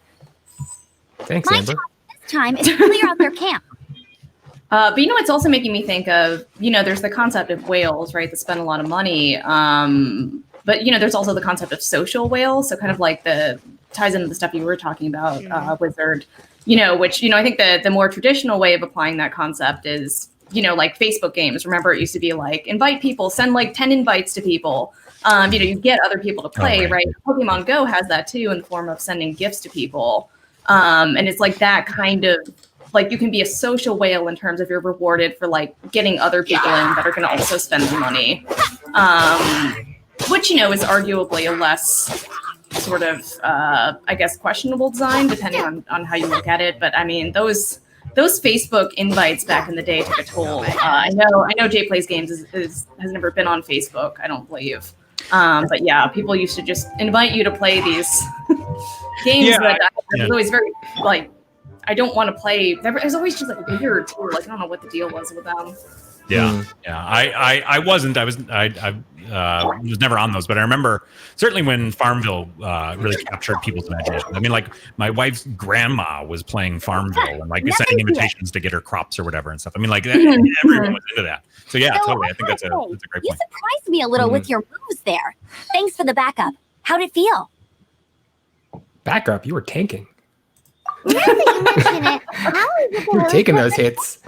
Thanks, My Amber. job this time is to clear out their camp. But it's also making me think of, there's the concept of whales, right, that spend a lot of money. But, there's also the concept of social whales. So kind of the ties into the stuff you were talking about, Wizard, which, I think the more traditional way of applying that concept is, Facebook games. Remember, it used to be invite people, send 10 invites to people. You get other people to play, right? Pokemon Go has that too in the form of sending gifts to people. And it's that kind of, you can be a social whale in terms of you're rewarded for getting other people in that are going to also spend the money. Which, is arguably a less sort of, I guess, questionable design, depending on how you look at it. But I mean, those Facebook invites back in the day took a toll. I know Jay Plays Games has never been on Facebook, I don't believe. But yeah, people used to just invite you to play these games that I was always very like, I don't want to play. It was always just like weird too. Like I don't know what the deal was with them. Yeah. I wasn't. I was never on those, but I remember certainly when Farmville really captured people's imagination. I mean, like my wife's grandma was playing Farmville and like sending invitations to get her crops or whatever and stuff. I mean, like everyone was into that. So yeah, totally. I think that's a great point. You surprised me a little with your moves there. Thanks for the backup. How'd it feel? Backup? You were tanking. Now that you mention it, how is it You were taking those hits.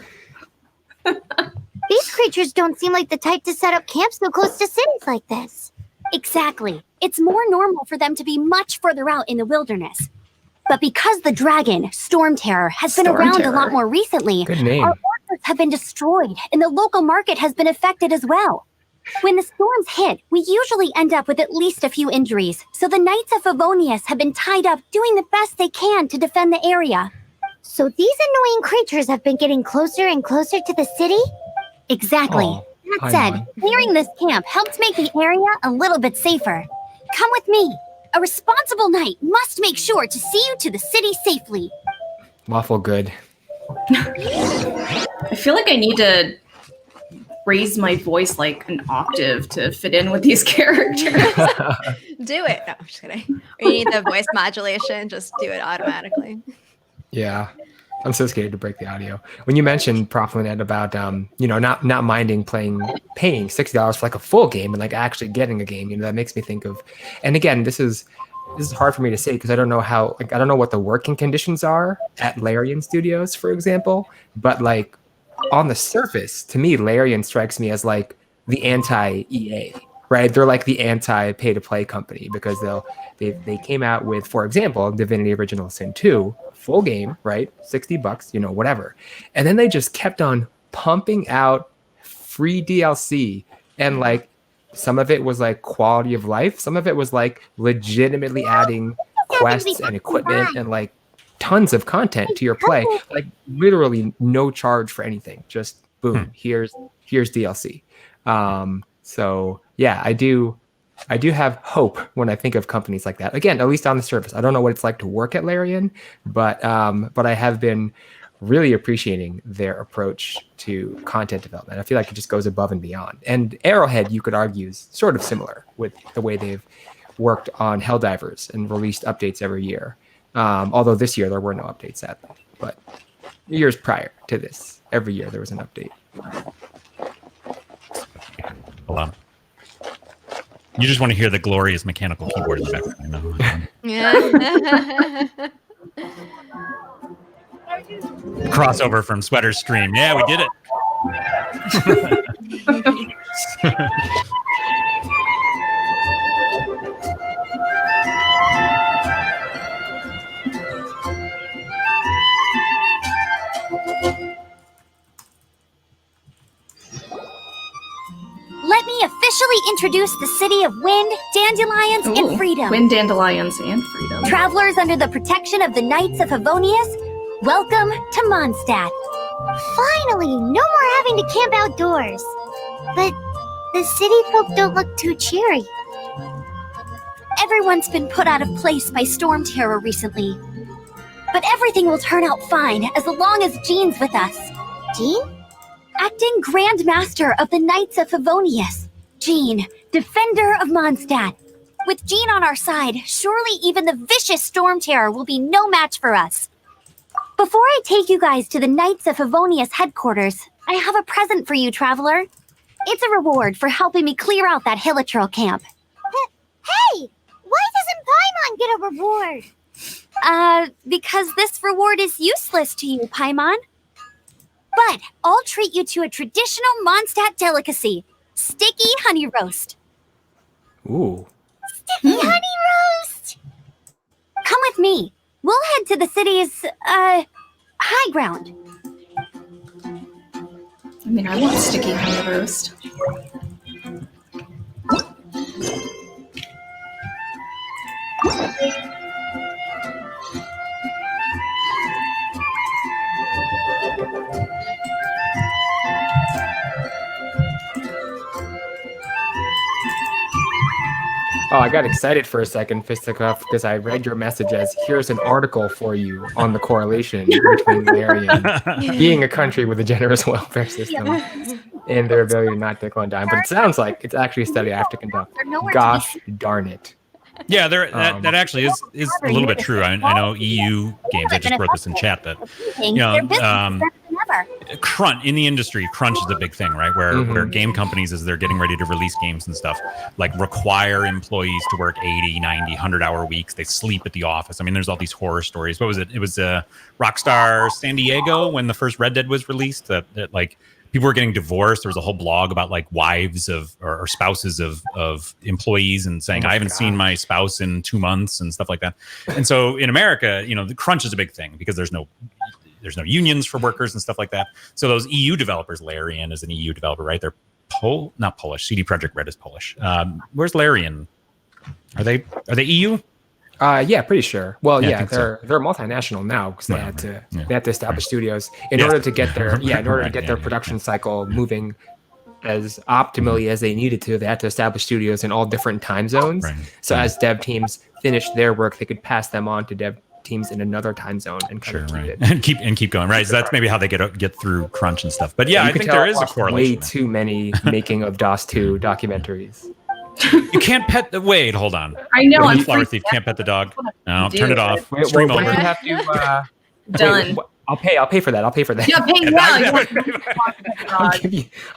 These creatures don't seem like the type to set up camps so close to cities like this. Exactly. It's more normal for them to be much further out in the wilderness. But because the dragon, Storm Terror, has been around a lot more recently, Good name. our orchards have been destroyed and the local market has been affected as well. When the storms hit, we usually end up with at least a few injuries, so the Knights of Favonius have been tied up doing the best they can to defend the area. So these annoying creatures have been getting closer and closer to the city? Exactly. That said, clearing this camp helped make the area a little bit safer. Come with me. A responsible knight must make sure to see you to the city safely. Lawful good. I feel like I need to raise my voice like an octave to fit in with these characters. Do it. No, I'm just kidding. Or you need the voice modulation, just do it automatically. Yeah. I'm so scared to break the audio. When you mentioned, Prof. Lynette, about not minding paying $60 for like a full game and like actually getting a game, that makes me think of. And again, this is hard for me to say because I don't know I don't know what the working conditions are at Larian Studios, for example. But like on the surface, to me, Larian strikes me as like the anti-EA, right? They're like the anti-pay-to-play company because they came out with, for example, Divinity Original Sin 2. Full game, right? $60, whatever. And then they just kept on pumping out free DLC. And like some of it was like quality of life. Some of it was like legitimately adding quests and equipment and like tons of content to your play. Like literally no charge for anything. Just boom, here's DLC. So yeah, I do have hope when I think of companies like that. Again, at least on the surface. I don't know what it's like to work at Larian, but I have been really appreciating their approach to content development. I feel like it just goes above and beyond. And Arrowhead, you could argue, is sort of similar with the way they've worked on Helldivers and released updates every year. Although this year there were no updates, sadly. But years prior to this, every year there was an update. Hold on. You just want to hear the glorious mechanical keyboard in the background. I know. Crossover from Sweater's stream. Yeah, we did it. Let me officially introduce the city of Wind, Dandelions, and Freedom. Wind, Dandelions, and Freedom. Travelers under the protection of the Knights of Favonius, welcome to Mondstadt. Finally, no more having to camp outdoors. But the city folk don't look too cheery. Everyone's been put out of place by Storm Terror recently. But everything will turn out fine as long as Jean's with us. Jean? Acting Grand Master of the Knights of Favonius. Jean, Defender of Mondstadt. With Jean on our side, surely even the vicious Storm Terror will be no match for us. Before I take you guys to the Knights of Favonius headquarters, I have a present for you, Traveler. It's a reward for helping me clear out that Hilichurl camp. Hey! Why doesn't Paimon get a reward? Because this reward is useless to you, Paimon. But I'll treat you to a traditional Mondstadt delicacy, sticky honey roast. Ooh. Sticky honey roast! Come with me. We'll head to the city's, high ground. I mean, I want sticky honey roast. Oh, I got excited for a second, Fisticuff, because I read your message as, here's an article for you on the correlation between Larian being a country with a generous welfare system and their ability to not nickel and dime. But it sounds like it's actually a study I have to conduct. Gosh darn it. Yeah, that actually is a little bit true. I know EU games. I just wrote this in chat that crunch in the industry. Crunch is a big thing, right? Where game companies, as they're getting ready to release games and stuff, like require employees to work 80, 90, 100-hour weeks. They sleep at the office. I mean, there's all these horror stories. What was it? It was Rockstar San Diego when the first Red Dead was released. That like. People were getting divorced. There was a whole blog about like wives of or spouses of employees and saying, I haven't seen my spouse in 2 months and stuff like that. And so in America, the crunch is a big thing because there's no unions for workers and stuff like that. So those EU developers, Larian is an EU developer, right? They're not Polish. CD Projekt Red is Polish. Where's Larian? Are they EU? Yeah, pretty sure. Well, yeah, they're multinational now because they had to establish studios in order to get their production cycle moving as optimally as they needed to. They had to establish studios in all different time zones. Right. So as dev teams finished their work, they could pass them on to dev teams in another time zone and keep it and keep going. Right. So that's maybe how they get through crunch and stuff. But yeah, I think there is a correlation. Way too many making of DOS 2 documentaries. You can't pet the Wade. Hold on. I know. I'm Flower Thief can't pet the dog. No, turn it off. Stream over. Have to, done. I'll pay for that. Yeah, pay now.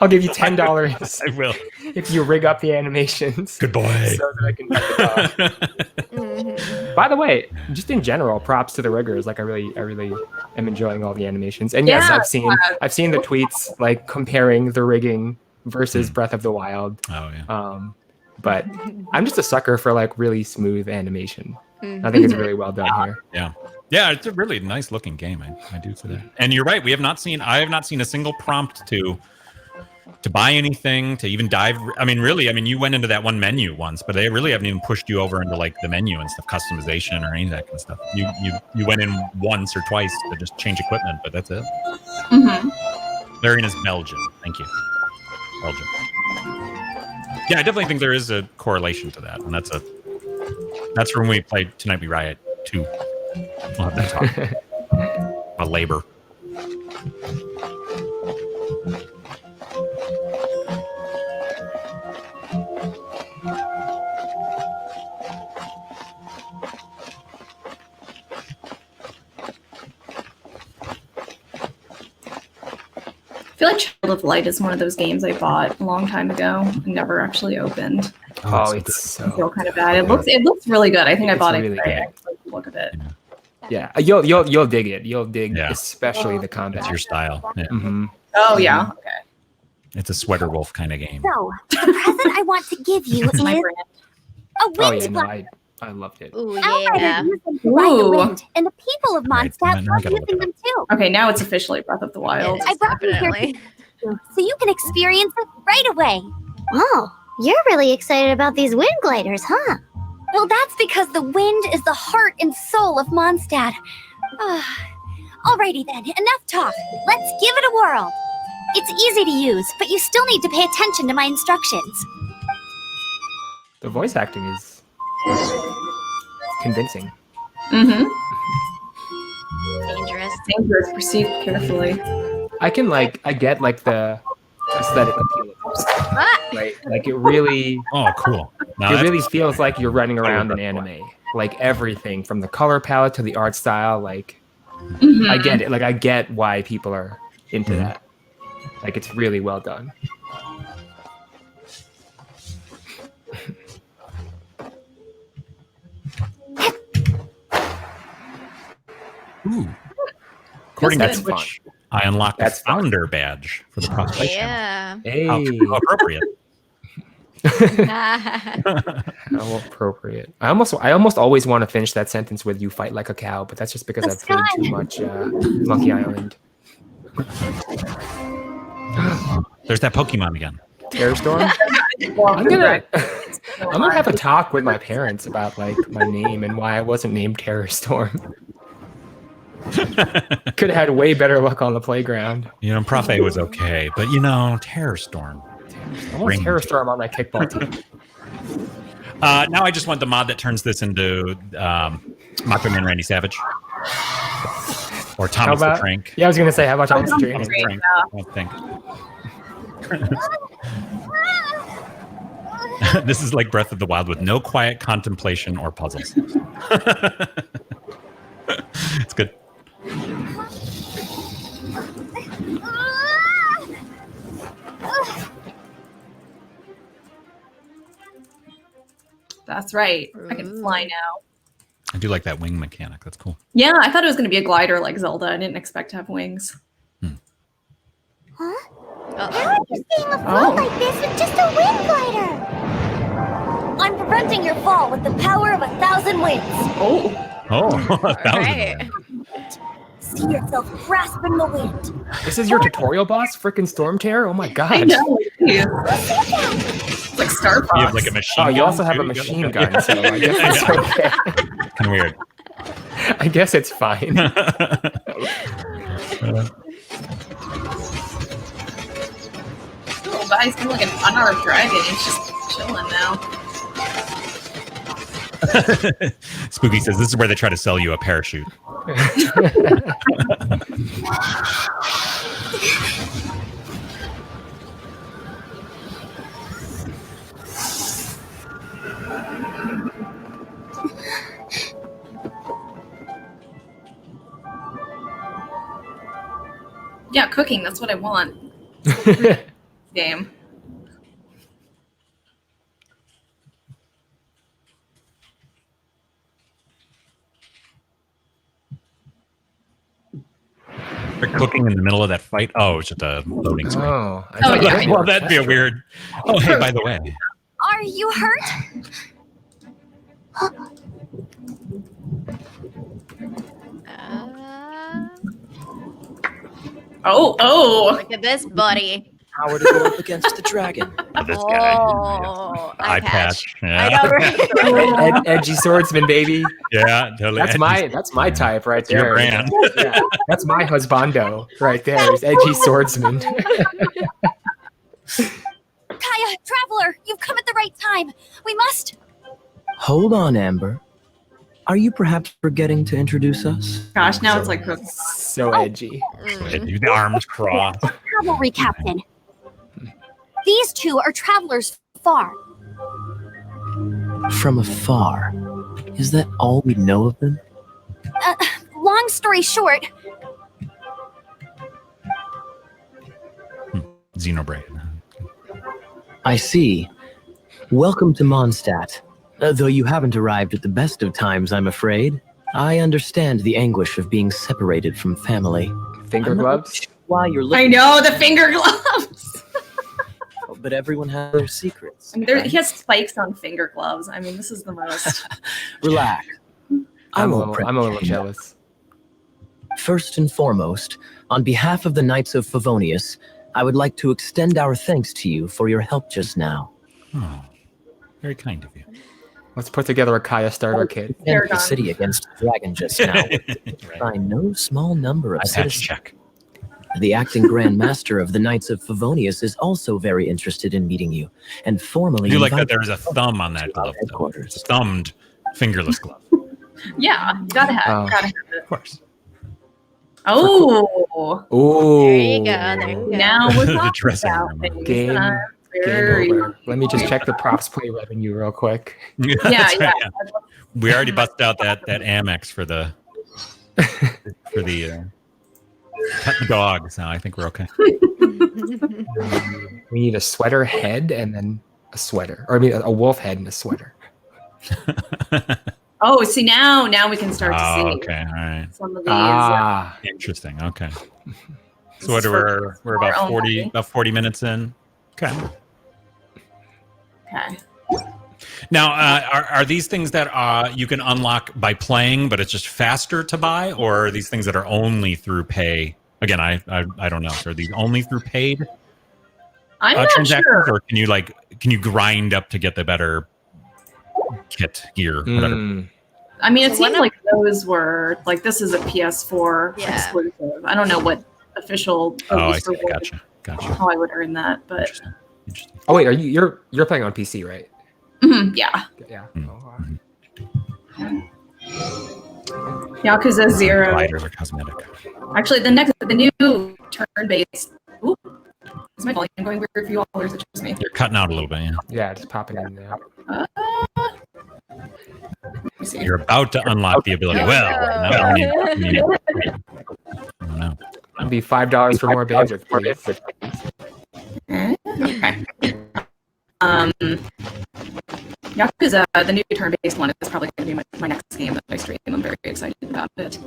I'll give you $10. I will. If you rig up the animations. Good boy. So that I can pet the dog. By the way, just in general, props to the riggers. Like I really am enjoying all the animations. And yes, I've seen the tweets like comparing the rigging versus Breath of the Wild. Oh yeah. But I'm just a sucker for like really smooth animation. I think it's really well done here. Yeah, it's a really nice looking game. I do for that. And you're right. I have not seen a single prompt to buy anything, to even dive. I mean, you went into that one menu once, but they really haven't even pushed you over into like the menu and stuff, customization or any of that kind of stuff. You went in once or twice to just change equipment, but that's it. Larian is Belgian. Thank you. Belgium. Yeah, I definitely think there is a correlation to that, and that's when we played Tonight We Riot 2. We'll have that talk about labor. I feel like Child of Light is one of those games I bought a long time ago and never actually opened. Oh, it's I feel kind of bad. It looks really good. I think I bought it because I like the look of it. Yeah, you'll dig it. You'll dig, especially the combat. It's your style. Yeah. Oh yeah. Okay. It's a sweater wolf kind of game. So the present I want to give you is a wind blast. I loved it. Ooh, yeah. The wind, and the people of Mondstadt love using them too. Okay, now it's officially Breath of the Wild. I brought you here so you can experience it right away. Oh, you're really excited about these wind gliders, huh? Well, that's because the wind is the heart and soul of Mondstadt. Alrighty then, enough talk. Let's give it a whirl. It's easy to use, but you still need to pay attention to my instructions. The voice acting is convincing. Dangerous. Proceed carefully. I get like the aesthetic appeal of this, right? Like it really. Oh, cool. It really feels like you're running around an anime. Like everything from the color palette to the art style. Like I get it. Like I get why people are into that. Like it's really well done. Ooh. According that's to fun. Twitch, I unlocked the founder badge for the ProfsPlay. Yeah. Hey. How appropriate. How appropriate. I almost always want to finish that sentence with "you fight like a cow," but that's just because I've played too much Monkey Island. There's that Pokemon again. Terror Storm. I'm gonna have a talk with my parents about like my name and why I wasn't named Terror Storm. Could have had way better luck on the playground. Prof A was okay, but Terror Storm. I want Terror Storm on my kickball team. Now I just want the mod that turns this into Macho Man Randy Savage. Or Thomas the Trank. Yeah, I was going to say, how about Thomas the Trank? I think. This is like Breath of the Wild with no quiet contemplation or puzzles. It's good. That's right. I can fly now. I do like that wing mechanic. That's cool. Yeah, I thought it was going to be a glider like Zelda. I didn't expect to have wings. Huh? How are you staying afloat like this with just a wind glider? I'm preventing your fall with the power of 1,000 winds. Oh, 1,000. Right. See yourself grasping the wind. This is your tutorial boss? Frickin' Storm Terror? Oh my god. I know. It's like Star Fox. You have like a machine. Oh, you also have a machine gun, so I guess it's okay. Kind of weird. I guess it's fine. Little guy's kind of like an unarmed dragon. He's just chilling now. Spooky says this is where they try to sell you a parachute. Yeah, cooking. That's what I want. Game. They're cooking in the middle of that fight. Oh, it's just a loading screen. Oh, yeah. Well, that'd be a weird. Oh, hey, by the way. Are you hurt? Oh. Look at this, buddy. How would it go up against the dragon? This guy. Oh, Eye patch. I Yeah. know, right? edgy swordsman, baby. Yeah, totally. That's my type right It's your there. brand. Yeah, that's my husbando right there. Is edgy swordsman. Kaya, traveler, you've come at the right time. We must. Hold on, Amber. Are you perhaps forgetting to introduce us? Gosh, now it's like cooking. So edgy. The arms crossed. Cavalry captain. These two are travelers far. From afar. Is that all we know of them? Long story short, Xenobraid. I see. Welcome to Mondstadt. Though you haven't arrived at the best of times, I'm afraid. I understand the anguish of being separated from family. Finger I'm not gloves? sure why you're I looking, know, the finger gloves. but everyone has their secrets. I mean, he has spikes on finger gloves. I mean, this is the most. Relax. I'm a won't press little you. jealous. First and foremost, on behalf of the Knights of Favonius, I would like to extend our thanks to you for your help just now. Oh, very kind of you. Let's put together a Kaya starter kit. Defend the city against the dragon just now. By no small number of I patch citizens. check. The acting Grand Master of the Knights of Favonius is also very interested in meeting you, and formally I do like that invited there's a thumb on that to our glove. Though. headquarters. It's a thumbed, fingerless glove. Yeah, gotta have Of it. course. Oh. Ooh. There you go. There you go. Now we're The talking dressing about room. things. Game- that are Game very- over. Let me just check the ProfsPlay revenue real quick. That's Yeah. right, yeah. We already busted out that Amex for the cut the dog, so I think we're okay. We need a sweater head and then a sweater. Or I mean a wolf head and a sweater. Oh, see now we can start to see Okay, all right. some of these. Ah. Interesting. Okay. This So what is we're about our own 40 hobby. about 40 minutes in. Okay. Okay. Now, are these things that you can unlock by playing, but it's just faster to buy, or are these things that are only through pay? Again, I don't know. So are these only through paid I'm not transactions, sure. or can you grind up to get the better kit, gear, whatever? Mm. I mean, it So seems one of- like those were like this is a PS4 Yeah. exclusive. I don't know what official. Oh, I release see. reward- Gotcha. How I would earn that, but Interesting. Oh wait, you're playing on PC, right? Yeah. Yeah. Yakuza 0. Gliders are cosmetic. Actually, the new turn-based. Ooh, is my volume going weird for you all, or is it just me? You're cutting out a little bit, yeah. Yeah, just popping in there. Let me see. You're about to unlock the ability. Now we need no. It'd be $5 for more bandwidth, please. Okay. Yakuza, the new turn-based one, is probably going to be my next game that I stream. I'm very excited about it.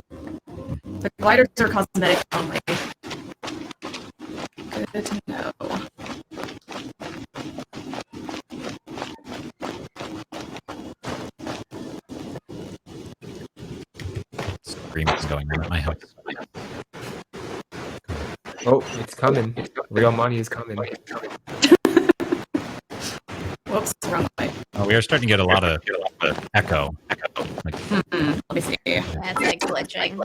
The gliders are cosmetic only. Good to know. Scream is going on at my house. Oh, it's coming. Real money is coming. Whoops, wrong way. Oh, we are starting to get a lot of echo. Like, Let me see. That's like glitching.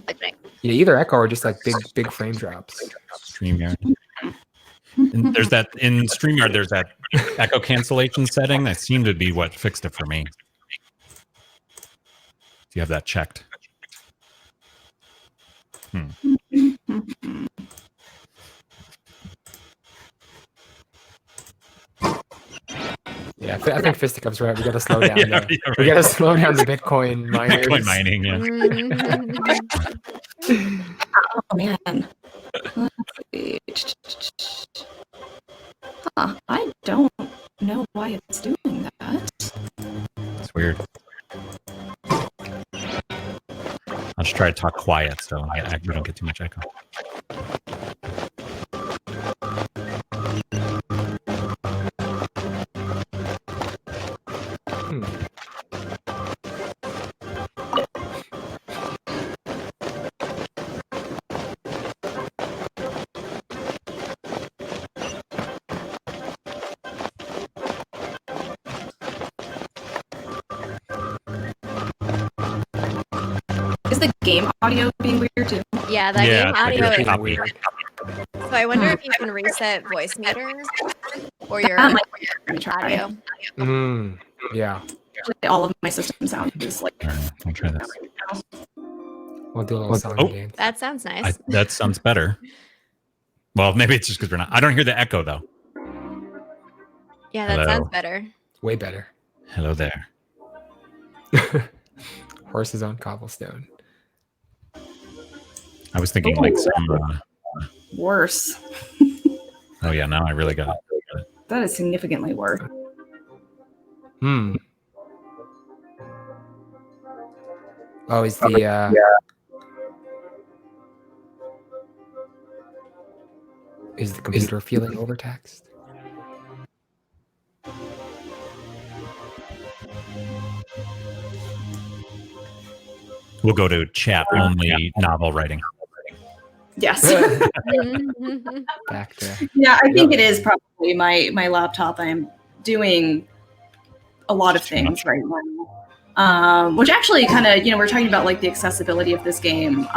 Yeah, either echo or just like big frame drops. StreamYard. And there's that in StreamYard. There's that echo cancellation setting that seemed to be what fixed it for me. Do you have that checked? Yeah, I think Fisticup's right. We gotta slow down. Right. We gotta slow down the Bitcoin miners. Bitcoin mining, yeah. Oh man. I don't know why it's doing that. It's weird. I'll just try to talk quiet so we don't get too much echo. Is the game audio being weird too? Yeah, that game audio is copy. weird. So I wonder if you can reset voice meter or your That might be audio. Yeah. Actually, all of my system sound is like. All right, I'll try this. We'll do a little song Oh. dance. That sounds nice. That sounds better. Well, maybe it's just because we're not. I don't hear the echo though. Yeah, that Hello. sounds better. Way better. Hello there. Horses on cobblestone. I was thinking like some. Worse. Oh yeah, now I really got it. That is significantly worse. Oh, is the is the computer feeling overtaxed? We'll go to chat only novel writing. Yes. Back there. Yeah, I think it is probably my laptop. I'm doing a lot of things right now, which actually kind of, we're talking about like the accessibility of this game.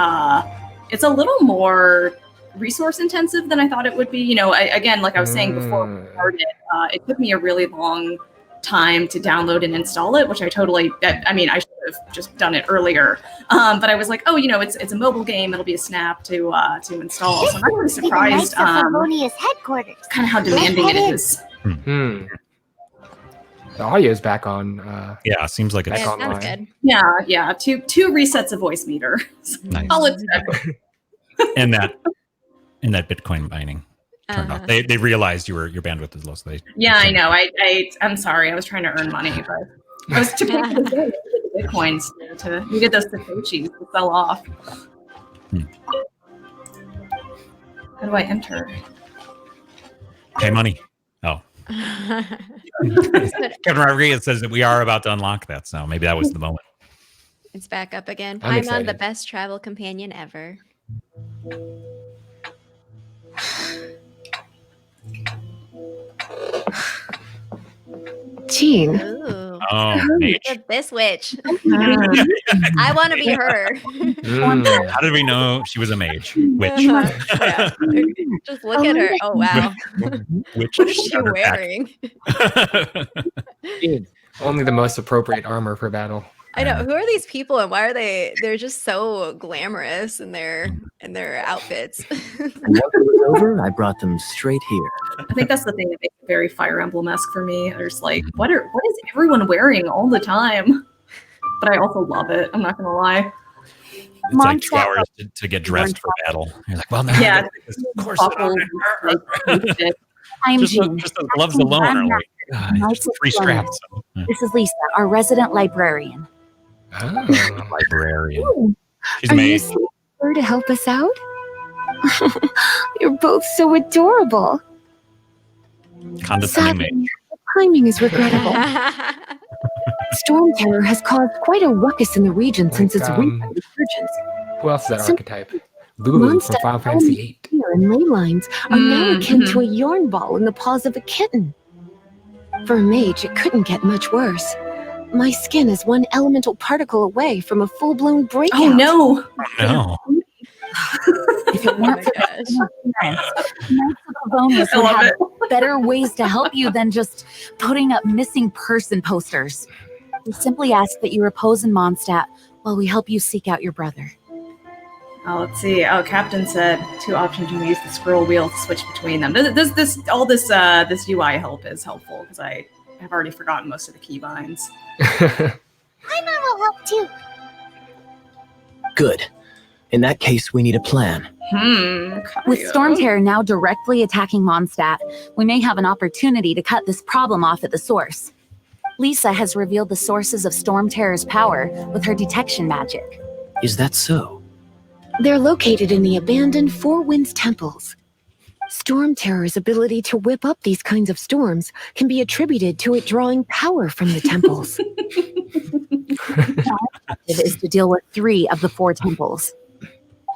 It's a little more resource intensive than I thought it would be. Again, like I was saying before we started, it took me a really long time to download and install it, which I should have just done it earlier. But I was like, it's a mobile game. It'll be a snap to install. So I'm not really surprised headquarters. kind of how demanding it is. The audio is back on. Yeah, seems like it's Back Sounds online. good. Yeah. Two resets of voice meter. nice. All it's echo. And that Bitcoin mining turned off. They realized your bandwidth is low, so they. Yeah, I know. I'm sorry. I was trying to earn money, but I was too pay for the Bitcoins to get those Satoshis to sell off. How do I enter? Pay money. Oh. Kevin Rodriguez says that we are about to unlock that, so maybe that was the moment. It's back up again. I'm I'm on the excited. best travel companion ever. Teen. Ooh. Oh, mage. Look at this witch. I want to be her. How did we know she was a mage? Witch. Yeah. Just look at her. Oh wow. Witch. What is she wearing? Only the most appropriate armor for battle. I know. Who are these people and why are they're just so glamorous in their outfits. And once it was over, I brought them straight here. I think that's the thing that makes it very Fire Emblem-esque for me. There's like, what is everyone wearing all the time? But I also love it. I'm not gonna lie. It's like 2 hours to get dressed for battle. You're like, well, now Yeah, of course. Just the gloves alone are like just 3 straps. So, yeah. This is Lisa, our resident librarian. Oh, librarian. She's Are you amazing. here to help us out? You're both so adorable. Condescending Sadly, mate. the timing is regrettable. Storm Terror has caused quite a ruckus in the region since its recent resurgence. Who else is that Some- archetype? Lulu from Final Fantasy VIII. Fear and ley lines are now akin to a yarn ball in the paws of a kitten. For a mage, it couldn't get much worse. My skin is one elemental particle away from a full-blown breakout. Oh no! Oh, no. If it weren't for the Knights of Avonius I would love have it. better ways to help you than just putting up missing person posters. We simply ask that you repose in Mondstadt while we help you seek out your brother. Oh, let's see. Oh, Captain said 2 options. You can use the scroll wheel to switch between them. This UI help is helpful because I have already forgotten most of the keybinds. Paimon will help too. Good. In that case, we need a plan. With Storm Terror now directly attacking Mondstadt, we may have an opportunity to cut this problem off at the source. Lisa has revealed the sources of Storm Terror's power with her detection magic. Is that so? They're located in the abandoned Four Winds temples. Storm Terror's ability to whip up these kinds of storms can be attributed to it drawing power from the temples. It is to deal with 3 of the 4 temples.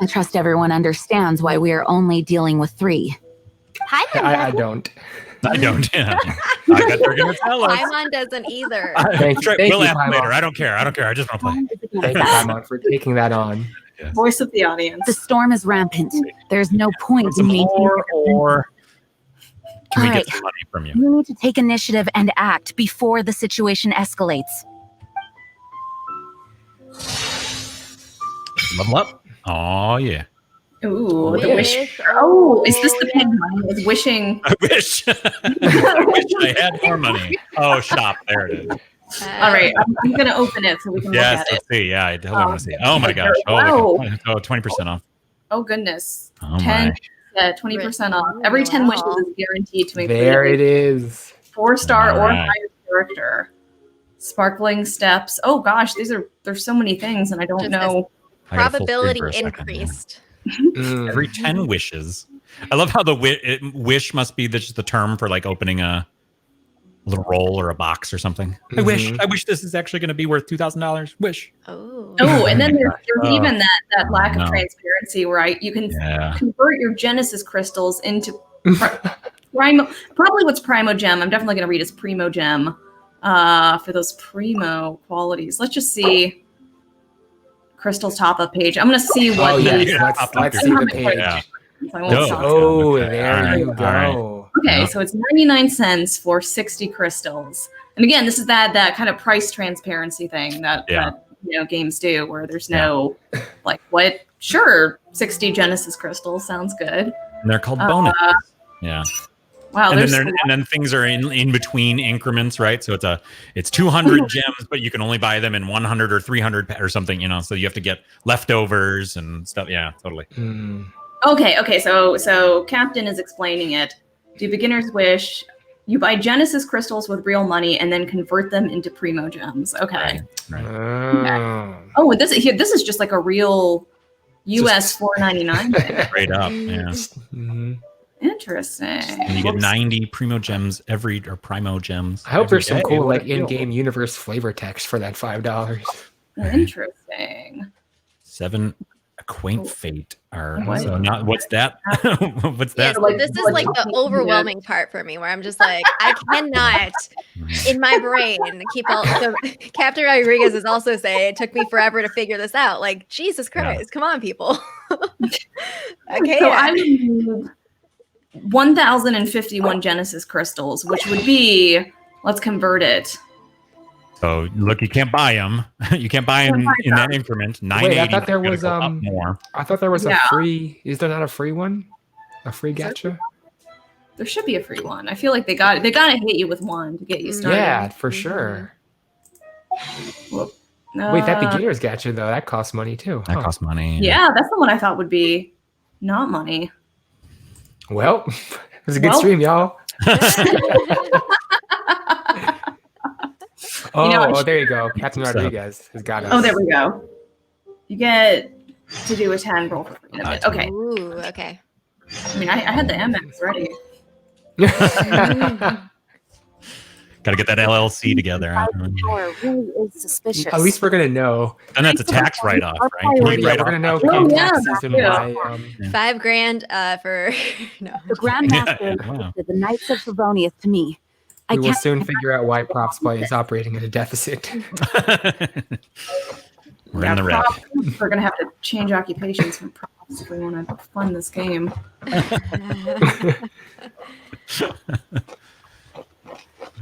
I trust everyone understands why we are only dealing with 3. I don't. I don't. Yeah. I bet they're going to tell us. Paimon doesn't either. Thank We'll you, ask Paimon. later. I don't care. I just want to play. Thank you, Paimon, for taking that on. Yes. Voice of the audience. The storm is rampant. There's no point in Some maintaining. or can we All get right. some money from you? You need to take initiative and act before the situation escalates. Level up. Oh yeah. Ooh, the Wish. wish. Oh, is this the pig money? Is wishing? I wish. I wish I had more money. Oh, shop. There it is. All right, I'm gonna open it so we can Yes, look at it. let's see. Yeah, I totally want to see it. Oh my gosh. Wow. Oh, 20% off. Oh goodness. Oh 10, my. yeah, 20% off. Every 10 wishes Wow. is guaranteed to include There at it is. 4-star All or right. higher character. Sparkling steps. Oh gosh, there's so many things and I don't Just know. I got a full screen Probability for a second, yeah. increased. Mm. Every 10 wishes. I love how the wish must be just the term for like opening a little roll or a box or something. I wish this is actually going to be worth $2,000. Wish. Oh. Oh, and then there's Oh. even that lack No. of transparency where you can Yeah. convert your Genesis crystals into Primo. Probably what's Primo Gem. I'm definitely going to read as Primo Gem for those Primo qualities. Let's just see Crystal's top-up page. I'm going to see what Oh, the- yes. Yeah. Let's see the page. Yeah. I won't Go. stop. Oh, Okay, there all right, you all right. go. Okay, Yeah. so it's 99 cents for 60 crystals. And again, this is that kind of price transparency thing that games do, where there's no like, what? Sure, 60 Genesis crystals sounds good. And they're called bonuses. Yeah. Wow, And there's then things are in between increments, right? So it's 200 gems, but you can only buy them in 100 or 300 or something, so you have to get leftovers and stuff. Yeah, totally. Mm. okay. So Captain is explaining it. Do beginner's wish. You buy Genesis crystals with real money and then convert them into Primo gems. Okay. Right. Oh. Oh, this is just like a real US $4.99. Straight up. Yeah. Mhm. Interesting. And you get 90 Primo gems or Primo gems. I hope every there's some day. cool What a like deal. in-game universe flavor text for that $5. Interesting. 7 quaint fate are What? so not what's that? What's Yeah, that? so like- this is like- like the overwhelming part for me where I'm just like, I cannot in my brain keep all. So Captain Rodriguez is also saying it took me forever to figure this out. Like, Jesus Christ, come on, people. Okay. So I would need 1,051 Genesis crystals, which would be, let's convert it. So look, you can't buy them. You can't buy them in that increment. 980. Wait, I thought there was more. I thought there was a free. Is there not a free one? A free gacha? There should be a free one. I feel like they gotta hit you with one to get you started. Yeah, for sure. Well, wait, that beginner's gacha though, that costs money too. That costs money. Yeah, that's the one I thought would be not money. Well, it was a good stream, y'all. There you go. Captain Rodriguez has got us. Oh, there we go. You get to do a 10 roll for free in a bit. Okay. Ooh, okay. I mean, I had the MX ready. Got to get that LLC together. Really is suspicious. At least we're gonna know. And that's a tax write-off, right? We're gonna know taxes and why. $5,000 for no. The Grandmaster did the Knights of Favonius to me. We will soon figure out why ProfsPlay is operating at a deficit. We're in the red. We're gonna have to change occupations from props if we want to fund this game.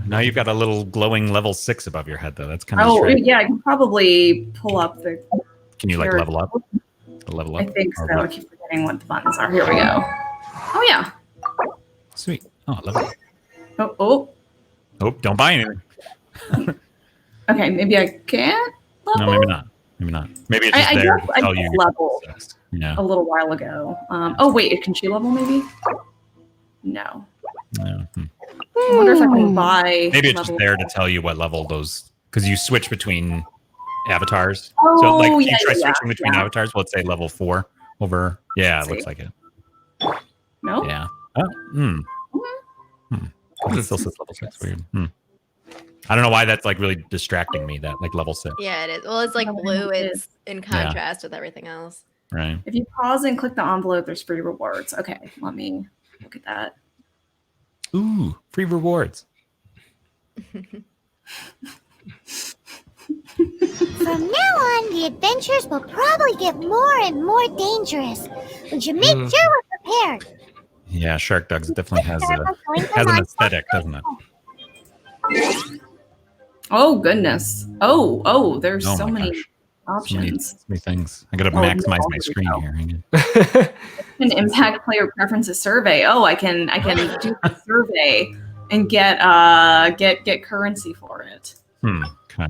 Now you've got a little glowing level 6 above your head, though. That's kind of strange. Yeah, I can probably pull up the. Can you like level up? The level up. I think so. I keep forgetting what the buttons are. Here we go. Oh yeah. Sweet. Oh, level up. Oh. Don't buy anything. Okay, maybe I can't. No, maybe not. Maybe it's just there to tell you. Level a little while ago. Oh wait, can she level maybe? No. No. I wonder if I can buy. Maybe it's just there to tell you what level those, because you switch between avatars. Oh, so like you try switching between avatars. Let's say level 4 over. Yeah, it looks like it. No. Yeah. Oh. It still says level 6. Weird. I don't know why that's like really distracting me. That like level 6. Yeah, it is. Well, it's like blue. It's in contrast with everything else. Right. If you pause and click the envelope, there's free rewards. Okay, let me look at that. Ooh, free rewards. From now on, the adventures will probably get more and more dangerous. We should make sure we're prepared. Yeah, Shark Dogs definitely has an aesthetic, doesn't it? Oh goodness! Oh, there's so many options. So many things. I gotta maximize my screen here. An impact player preferences survey. Oh, I can do the survey and get currency for it. Okay.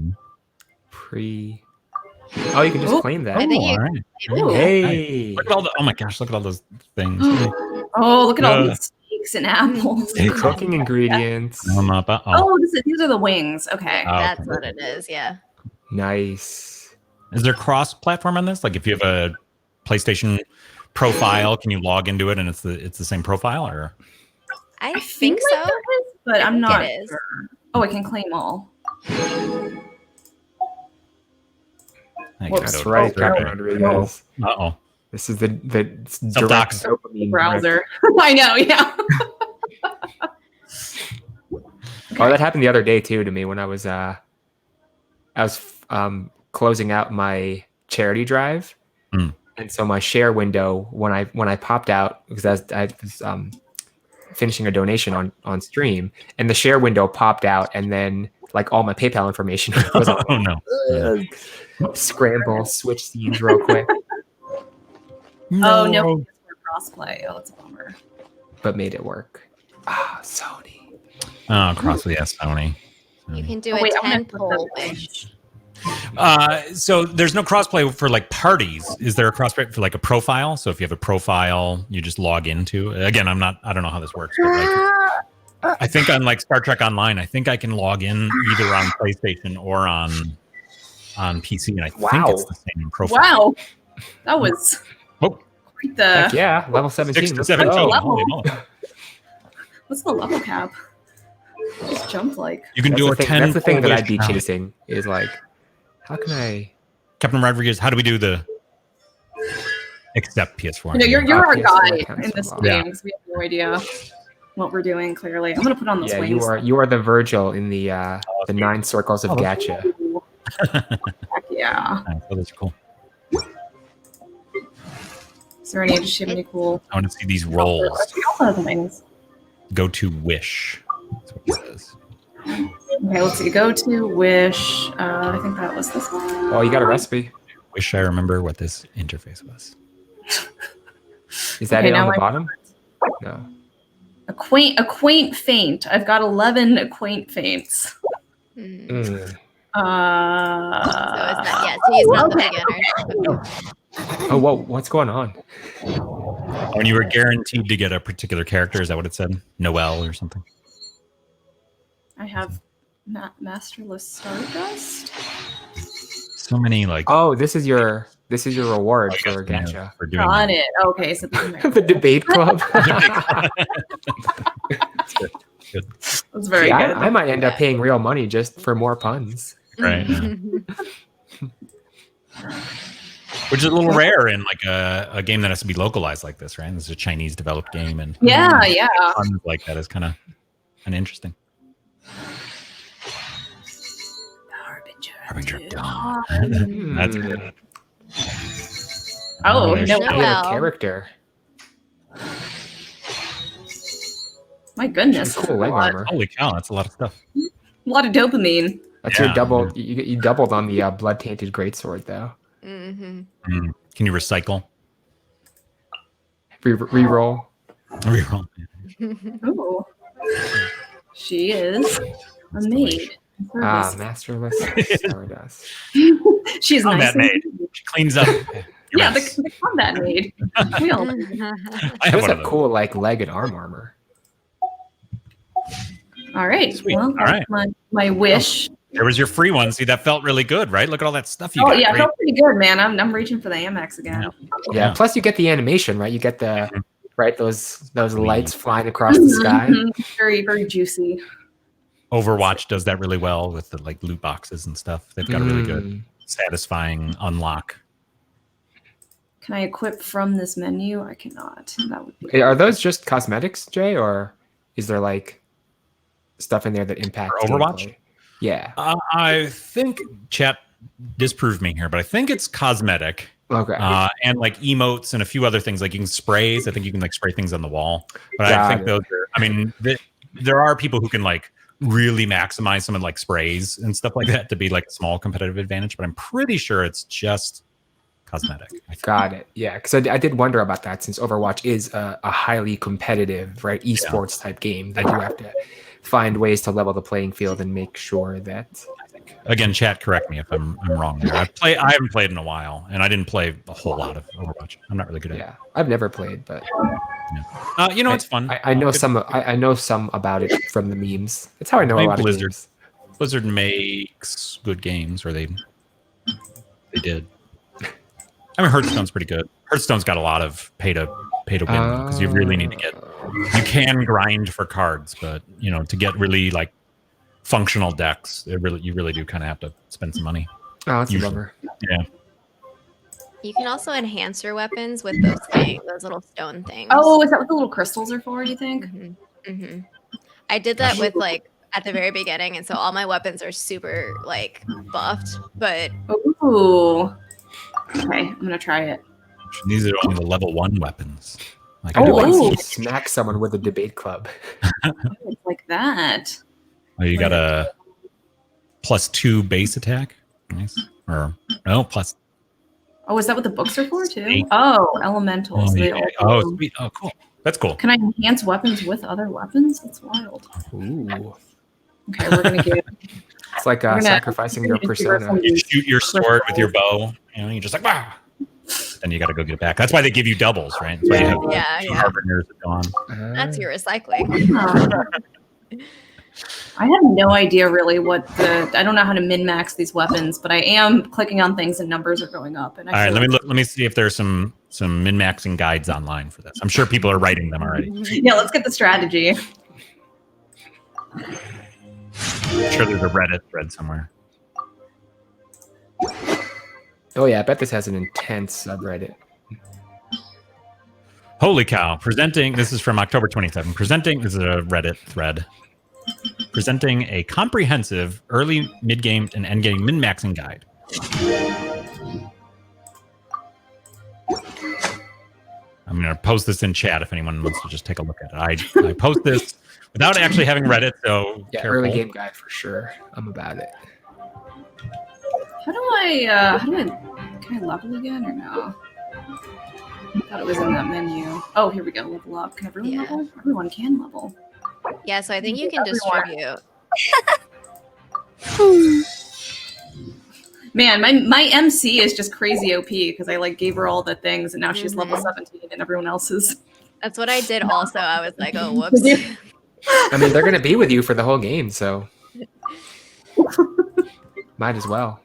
Oh, you can just claim that. I think you. Right. Hey. Look at all the. Oh my gosh! Look at all those things. Oh, look at all these steaks and apples. Cooking ingredients. These are the wings. Okay. That's what it is. Yeah. Nice. Is there cross-platform on this? Like, if you have a PlayStation profile, can you log into it and it's the same profile, or? I think so, like is, but I'm not sure. Oh, I can claim all. That's right, Captain Rodriguez. Uh-oh. This is the direct dopamine browser. I know, yeah. Oh, that happened the other day too to me when I was closing out my charity drive, and so my share window when I popped out because I was finishing a donation on stream, and the share window popped out, and then like all my PayPal information was on. Oh no! Scramble, switch scenes real quick. Oh no! Crossplay. Oh, that's a bummer. But made it work. Sony. Oh, crossplay, yes, Sony. You can do a 10-pole wish. So there's no crossplay for like parties. Is there a crossplay for like a profile? So if you have a profile, you just log into. Again, I don't know how this works. But like, I think on like Star Trek Online, I think I can log in either on PlayStation or on PC, and I think it's the same profile. Wow, that was quite the. Heck yeah, level 17. 6 to 17. What's the level cap? Just jumped like. You can do a 10. That's the thing that I'd be chasing. Is like, how can I? Captain Rodriguez, how do we do the? Except PS4. You're our guy in this game, so we have no idea what we're doing. Clearly, I'm gonna put on those wings. You are the Virgil in the 9 circles of gacha. Yeah. Oh, that's cool. Is there any cool? I want to see these rolls. We also have the wings. Go to Wish. That's what it says. Okay, let's see. Go to Wish. I think that was this one. Oh, you got a recipe. Wish I remember what this interface was. Is that it on the bottom? No. A quaint feint. I've got 11 quaint feints. So it's not yet. So he's not the beginner. Oh, whoa! What's going on? When you were guaranteed to get a particular character, is that what it said? Noelle or something? I have Masterless Stardust. So many like. Oh, this is your reward for Gacha. For doing Got that. it. Okay, so The debate club. That's very good. I might end up paying real money just for more puns. Right. Yeah. Which is a little rare in like a game that has to be localized like this, right? This is a Chinese developed game, and yeah. puns like that is kind of interesting. Harbinger of Dawn. That's good. Oh, There's no. a character. My goodness. Cool leg armor. Holy cow, that's a lot of stuff. A lot of dopamine. That's your double. You doubled on the blood tainted greatsword though. Can you recycle? Reroll. Reroll. Ooh. She is a maid. Masterless Stardust. She's combat nice. maid. She cleans up. Yeah, the combat maid. Real. That's a cool like leg and arm armor. All right. Sweet. Well, All right. my wish. There was your free one. See, that felt really good, right? Look at all that stuff you got. Oh yeah, it Great. felt pretty good, man. I'm reaching for the Amex again. Yeah. Plus, you get the animation, right? You get the those lights flying across the sky. Very, very juicy. Overwatch does that really well with the like loot boxes and stuff. They've got a really good, satisfying unlock. Can I equip from this menu? I cannot. That would be Are those just cosmetics, Jay, or is there like stuff in there that impacts For Overwatch? gameplay? Yeah. I think chat disproved me here, but I think it's cosmetic. Okay. And like emotes and a few other things, like you can sprays. I think you can like spray things on the wall. But I think those are. I mean, there are people who can like really maximize some of like sprays and stuff like that to be like a small competitive advantage. But I'm pretty sure it's just cosmetic. Got it. Yeah, because I did wonder about that since Overwatch is a highly competitive, right, esports type game. They do have to find ways to level the playing field and make sure that. Again, chat, correct me if I'm wrong there. I haven't played in a while, and I didn't play a whole lot of Overwatch. I'm not really good at it. Yeah, I've never played, but it's fun. I know I know some about it from the memes. That's how I know a lot of games. Blizzard makes good games, or they did. I mean, Hearthstone's pretty good. Hearthstone's got a lot of pay to win because you really need to get. You can grind for cards, but to get really like functional decks, you really do kind of have to spend some money. Oh, that's a bummer. Yeah. You can also enhance your weapons with those things, those little stone things. Oh, is that what the little crystals are for? Do you think? I did that with like at the very beginning, and so all my weapons are super like buffed. But ooh, okay, I'm gonna try it. These are only the level 1 weapons. Like, I do want to see you smack someone with a debate club. It's like that. Oh, you got a +2 base attack. Nice. Or no, plus. Oh, is that what the books are for too? Oh, elementals. Oh, sweet. Oh, cool. That's cool. Can I enhance weapons with other weapons? That's wild. Ooh. Okay, we're gonna give. It's like sacrificing your persona. You shoot your sword with your bow. You're just like, wow. Then you got to go get it back. That's why they give you doubles, right? That's why you have two harbingers at dawn. That's your recycling. I have no idea really I don't know how to min-max these weapons, but I am clicking on things and numbers are going up. And all right, let me see if there's some min-maxing guides online for this. I'm sure people are writing them already. Yeah, let's get the strategy. I'm sure there's a Reddit thread somewhere. Oh yeah, I bet this has an intense subreddit. Holy cow. This is from October 27th. This is a Reddit thread. Presenting a comprehensive early, mid-game, and end-game min-maxing guide. I'm going to post this in chat if anyone wants to just take a look at it. I post this without actually having read it, so yeah, careful. early game guide for sure. I'm about it. How do I can I level again or no? I thought it was in that menu. Oh, here we go. Level up. Can everyone level? Everyone can level. Yeah, so I think you can distribute. Man, my MC is just crazy OP because I like gave her all the things and now she's level 17 and everyone else is. That's what I did also. I was like, oh, whoops. I mean, they're going to be with you for the whole game, so might as well.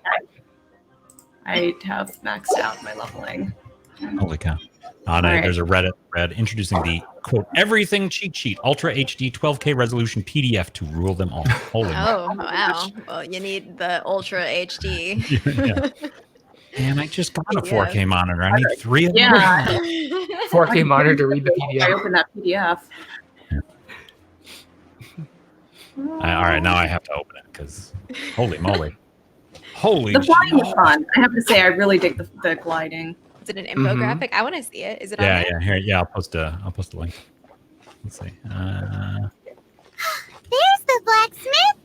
I have maxed out my leveling. Holy cow. There's a Reddit thread introducing the, quote, everything cheat sheet, Ultra HD 12K resolution PDF to rule them all. Holy wow. Well, you need the Ultra HD. yeah. Man, I just got a 4K monitor. I need 3 of them. Yeah. 4K monitor to read the PDF. I opened that PDF. All right, now I have to open it because holy moly. Holy The flying is fun. I have to say, I really dig the gliding. Is it an infographic? I want to see it. Is it on there? Yeah, here. Yeah, I'll post a link. Let's see. There's the blacksmith.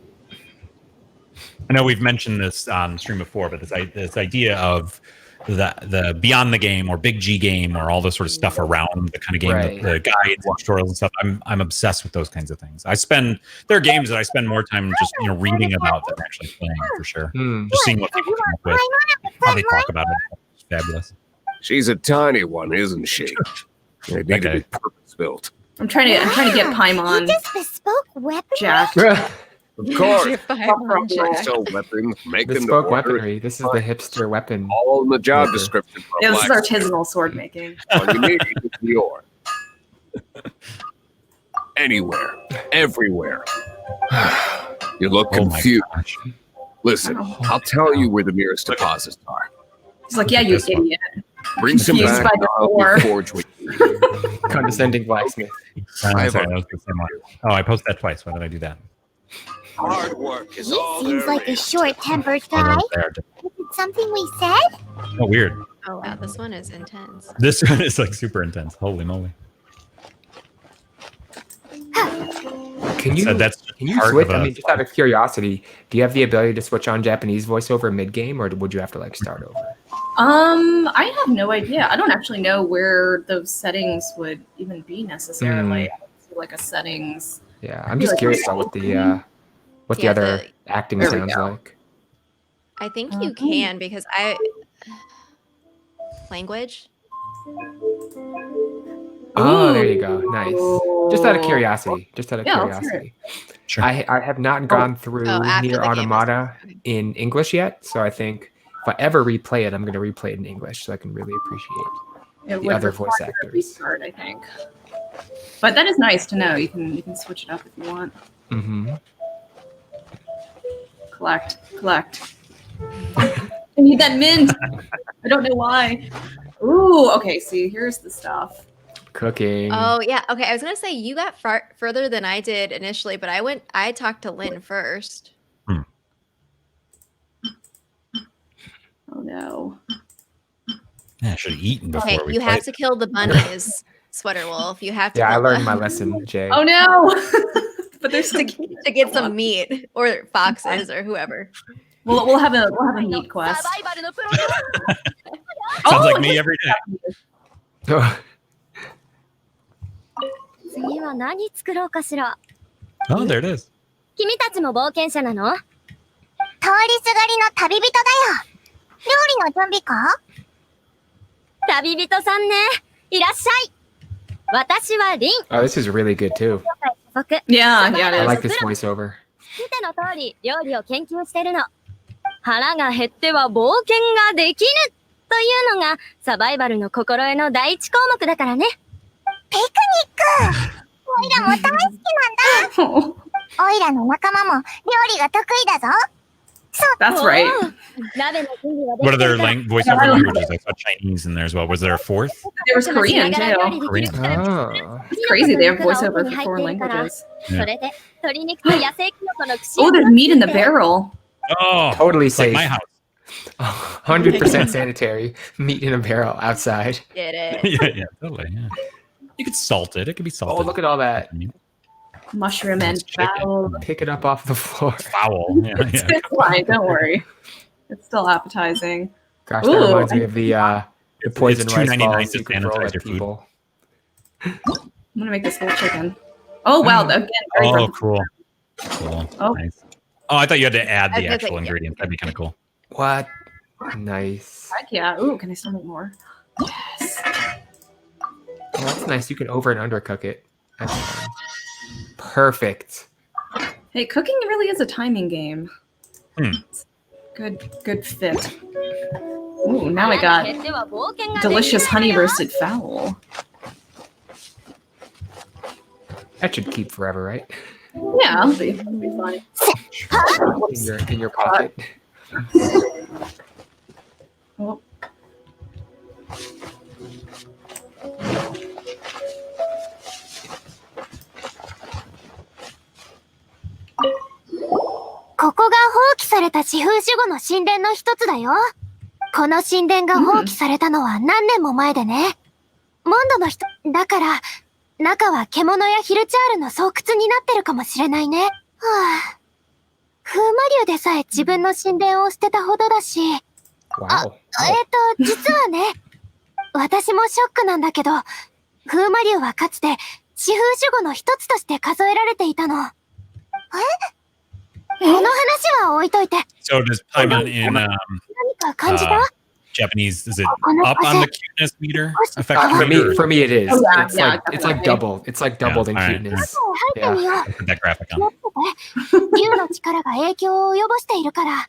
I know we've mentioned this on stream before, but this idea of the beyond the game or big G game or all this sort of stuff around the kind of game, the guides and tutorials and stuff. I'm obsessed with those kinds of things. There are games that I spend more time just reading about than actually playing for sure. Just seeing what people come up with, how they talk about it. It's fabulous. She's a tiny one, isn't she? They need to be purpose built. I'm trying to get Paimon. This bespoke weapon. Jack. Of course. So weapons, make them bespoke weaponry. This is the hipster weapon. All in the job description. Yeah, this is artisanal sword making. All you need is your. Anywhere, everywhere. You look confused. Listen, I'll tell you where the nearest deposits are. He's like, yeah, you idiot. Bring some back. I'll forge with you. Condescending blacksmith. I posted that twice. Why did I do that? Hard work is He all seems there like a is. short-tempered guy. Is it something we said? Oh, weird. Oh, wow. This one is intense. This one is like super intense. Holy moly. Can you switch? I mean, just out of curiosity, do you have the ability to switch on Japanese voiceover mid-game, or would you have to like start over? I have no idea. I don't actually know where those settings would even be necessarily. I don't see like a settings. Yeah, I'm just curious about what the other acting sounds like. I think you can because language. Oh, there you go. Nice. Just out of curiosity. Sure. I have not gone through Nier Automata in English yet, so I think if I ever replay it, I'm going to replay it in English so I can really appreciate the other voice actors. Restart, I think. But that is nice to know. You can switch it up if you want. Mm-hmm. Collect. I need that mint. I don't know why. Ooh, okay. See, here's the stuff. Cooking. Oh yeah. Okay. I was gonna say you got further than I did initially, but I talked to Lynn first. Oh no. Yeah, I should have eaten before we you have to kill the bunnies, Sweater Wolf. You have to. Yeah, I kill learned them. my lesson, Jay. Oh no. But there's to get some meat or foxes or whoever. We'll have a meat quest. Sounds like me every day. 次は何作ろうかしら。 Oh, there it is. 君たちも冒険者なの？通りすがりの旅人だよ。料理の準備か？旅人さんね。いらっしゃい。私はリン。 Oh, this is really good too. Yeah, it I is. like this voiceover. 見ての通り料理を研究してるの。腹が減っては冒険ができぬというのがサバイバルの心得の第一項目だからね。ピクニック。オイラも大好きなんだ。オイラの仲間も料理が得意だぞ。That's right. What are their voiceover languages? I saw Chinese in there as well. Was there a fourth? There was Korean too. Korean. Oh. It's crazy. They have voiceover for foreign languages. Yeah. Oh, there's meat in the barrel. Oh, Totally it's like safe. my house. 100% sanitary. Meat in a barrel outside. Get it. yeah, totally. Yeah. You could salt it. It could be salted. Oh, look at all that. Mushroom and fowl. Pick it up off the floor. Foul. Yeah, yeah. It's fine. Don't worry. It's still appetizing. Gosh, that reminds me of the poison it's rice $2.99 balls to you can roll sanitize at your food. people. I'm gonna make this whole chicken. Oh wow! Again, very Oh, versatile. cool. Cool. Oh. Nice. Oh, I thought you had to add I the was actual like, yeah. ingredients. That'd be kind of cool. What? Nice. Heck yeah! Ooh, can I still make more? Yes. Oh, that's nice. You can over and undercook it. That's fun. Perfect. Hey, cooking really is a timing game. Hmm. Good fit. Ooh, now I got delicious honey roasted fowl. That should keep forever, right? Yeah, it'll be fine. In your pocket. Oh.ここが放棄された四風守護の神殿の一つだよ。この神殿が放棄されたのは何年も前でね。モンドの人、だから、中は獣やヒルチャールの巣窟になってるかもしれないね。はあ。風魔竜でさえ自分の神殿を捨てたほどだし。Wow. 実はね、私もショックなんだけど、風魔竜はかつて四風守護の一つとして数えられていたの。この話は置いといて。So does Paimon in 何か感じた？ Japanese, is it up on the cuteness meter? For me, it is. Oh, yeah, it's yeah, like it's like double. It's like doubled in alright. cuteness. 入ってみよう。 Put that graphic 気を on. つけて。竜の力が影響を及ぼしているから。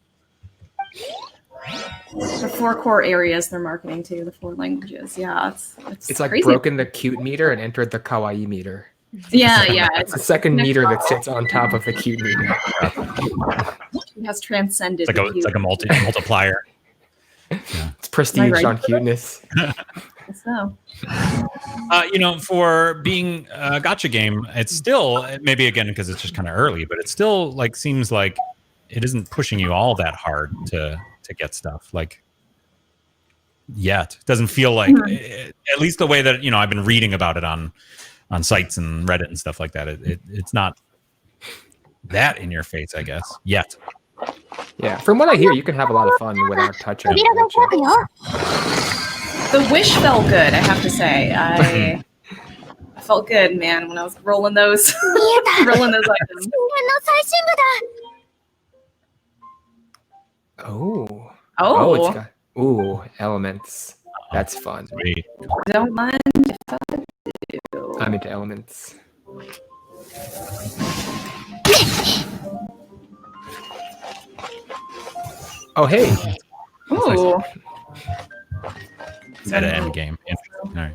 The 4 core areas they're marketing to, the 4 languages. Yeah, It's like crazy. broken the cute meter and entered the kawaii meter. Yeah, yeah. It's the second meter that sits on top of the cute meter. It has transcended. It's like a multiplier. It's prestige right? on cuteness. So. For being a gacha game, it's still, maybe again because it's just kind of early, but it still like seems like it isn't pushing you all that hard to get stuff like yet. It doesn't feel like at least the way that I've been reading about it on sites and Reddit and stuff like that. It's not that in your face, I guess, yet. Yeah, from what I hear, you can have a lot of fun without touching it. The wish felt good, I have to say. I felt good, man, when I was rolling those items. Oh, it's got elements. That's fun. Sweet. Don't mind if I do. I'm into elements. Oh, hey. Ooh. Is that an end game? All right.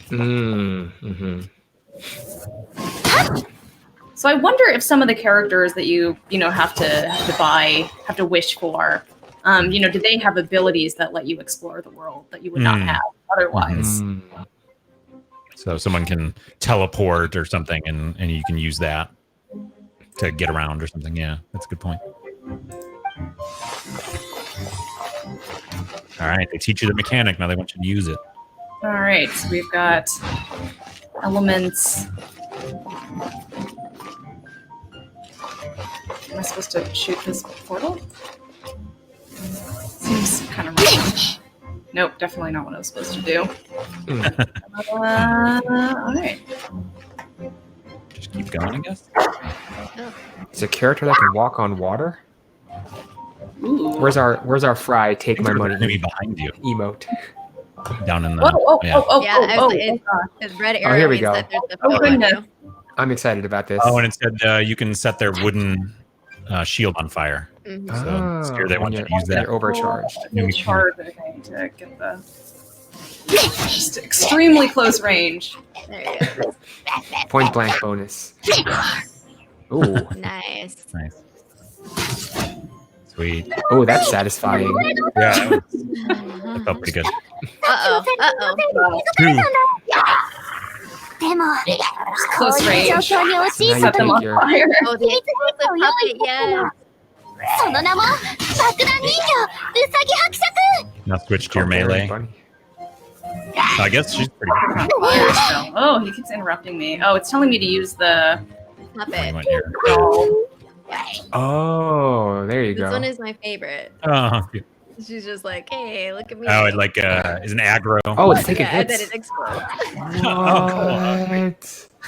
Mm-hmm. So I wonder if some of the characters that you have to buy, have to wish for, do they have abilities that let you explore the world that you would not have otherwise? So someone can teleport or something, and you can use that to get around or something. Yeah, that's a good point. All right, they teach you the mechanic. Now they want you to use it. All right, so we've got elements. Am I supposed to shoot this portal? Seems kind of wrong. Nope, definitely not what I was supposed to do. All right. Just keep going, I guess. It's a character that can walk on water. Ooh. Where's our Fry take my money Maybe behind you. Emote? Down in the His red Oh, here we arrow means go. that there's the Oh, goodness. window. I'm excited about this. Oh, and it said you can set their wooden shield on fire. Mhm. So here they want you to use that. You're overcharged. Charge, I think, to get the just extremely close range. There you go. Point blank bonus. Ooh. Nice. Nice. Sweet. Oh, that's satisfying. Yeah, that felt pretty good. Uh-oh. Close range. Now you Set them on take your fire. Oh, the explosive puppet, yeah. その名も爆弾人形うさぎ伯爵。 Now switch to your melee. I guess she's pretty good. Oh, he keeps interrupting me. Oh, it's telling me to use the Puppet. Oh, there you This go. one is my favorite. Oh, She's just like, hey, look at me. it like is an aggro. Oh, it's taking yeah, and then hits. it explodes.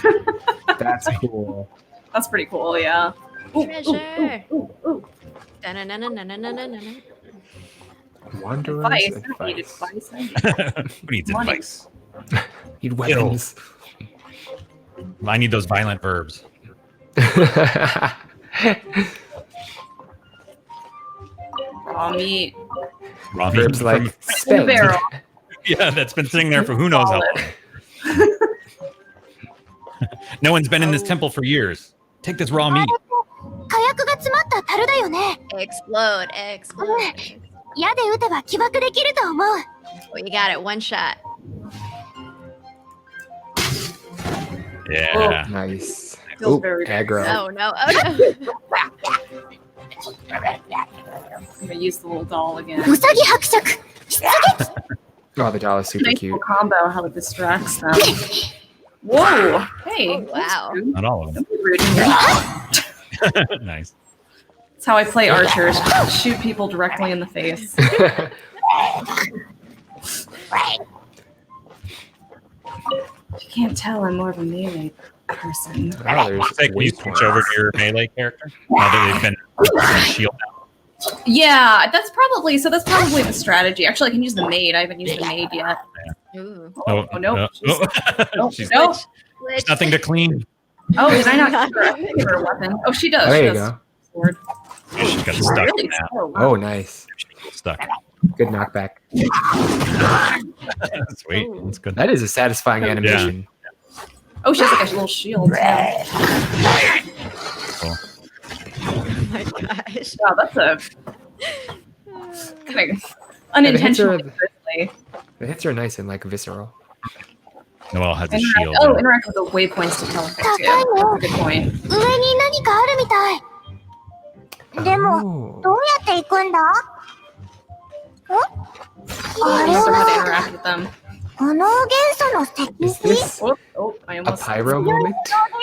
What? That's cool. That's pretty cool, yeah. Treasure. Da-na-na-na-na-na-na-na. Wanderer's Advice. I don't need advice. advice. Who needs Money. advice? Need weapons. I need those violent verbs. Raw meat. Raw meat Verbs from- like In the spend. barrel. yeah, that's been sitting there for who knows how long. No one's been in this temple for years. Take this raw meat. 火薬が詰まった樽だよね。 Explode, explode. 矢で撃てば起爆できると思う。 Oh, you got it. One shot. Yeah. Nice. Feels Ooh, very- aggro. Oh, no. Oh, no. I'm gonna use the little doll again. うさぎ伯爵。 Oh, the doll is super Nice cute. little combo, how it distracts them. Whoa! Hey, Oh, wow. Not all of them. Don't be rude to me. Nice. That's how I play archers. Shoot people directly in the face. You can't tell I'm more of a melee person. Oh, there's Say, can you switch over to your melee character? Now that they've been shield now. Yeah, that's probably the strategy. Actually, I can use the maid. I haven't used the maid yet. Ooh. Oh, no. Nope. She's Nope. Switch. nothing to clean. Oh, did I not give her a weapon? Oh, she does. Oh, there She you does. go. Sword. Yeah, she's got stuck Really now. slow. Wow. Oh, nice. Stuck. Good knockback. Sweet. Ooh. That's good. That is a satisfying animation. Oh, she has like a little shield. Yeah. Cool. Oh my gosh. Wow, that's a kind of Yeah, unintentional. the hits are nice and like visceral. Noelle has a shield. Oh, interact with the waypoints to teleport too. That's a good point. 上に何かあるみたい。でも、 Oh. どうやって行くんだ？ I don't know how to interact with them. この元素の石 Is 碑？ this Oh, I a almost. pyro moment? 元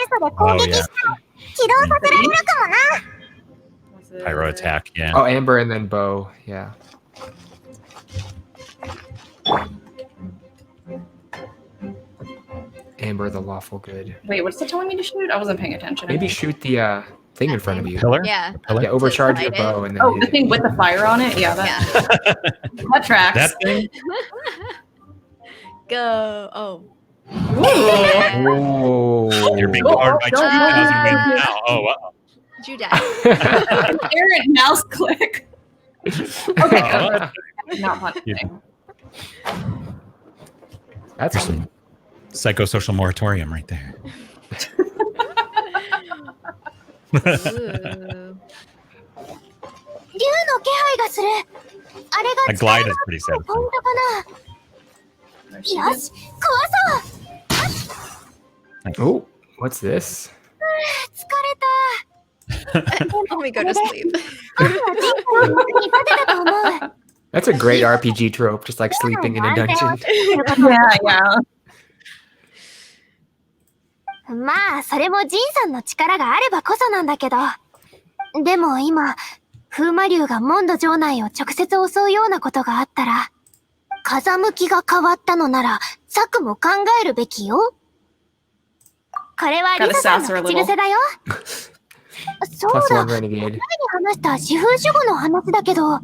素で攻 Oh, 撃 yeah. したら起動させられるかもな。 Was it- Pyro attack, yeah. Oh, Amber and then bow. Yeah. Amber, the lawful good. Wait, what's it telling me to shoot? I wasn't paying attention. Maybe shoot the thing in front of you. Pillar? Yeah. Pillar? Yeah, overcharge your Light it. bow and then Oh, hit the it. thing with the fire on it? Yeah, that, that tracks. That thing? Go. Oh. Whoa. You're being Oh, powered by don't 2,000 do winds that. now. Oh, wow. Did you die? Errant mouse click. Okay, Oh, not punching. That's There's some psychosocial moratorium right there. Ooh. 竜の気配がする。あれ A が glide is pretty ポイン satisfying. トかな。 There she よ is. し、壊そう。 Oh, what's this? 疲れた。 Let me go to sleep. 僕は人生の役に立てたと思う。 That's a great RPG trope, just like sleeping in a dungeon. Yeah, yeah. まあ、それもジンさんの力があればこそなんだけど。でも今、風魔竜がモンド城内を直接襲うようなことがあったら、風向きが変わったのなら、策も考えるべきよ。これはリサさんの口癖だよ。そう Plus だ、 one 前 renegade. に話した四風守護の話だけど、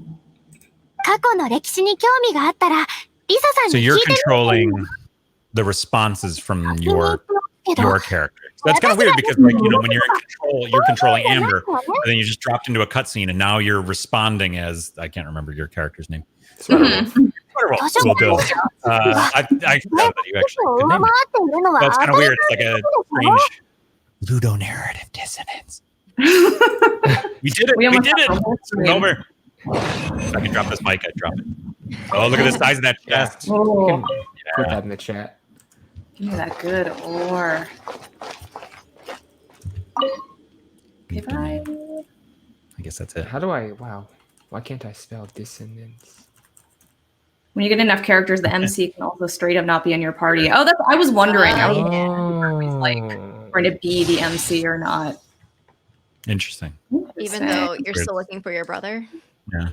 過去の歴史に興味があったら、リサさん So に聞 you're いてみて controlling the responses from your けど。 character. So that's kind of weird because, like, you know, when you're in control, you're controlling Amber, and then you just dropped into a cutscene, and now you're responding as I can't remember your character's name. Mhm. Well, Bill. I forgot that you actually could name 上回 it. っているのは That's kind of 当たり weird. It's like a strange ludo narrative dissonance. We did it. We We almost did it. got the whole It's stream. over. If I can drop this mic, I'd drop it. Oh, look at the size of that chest. Oh, You can put that in the chat. give me that good ore. Okay, bye. guess that's it. How do I? Wow. Why can't I spell dissonance? When you get enough characters, the MC can also straight up not be in your party. Oh, that's. I was wondering. I was like going to be the MC or not. Interesting. Even though you're still looking for your brother. Yeah.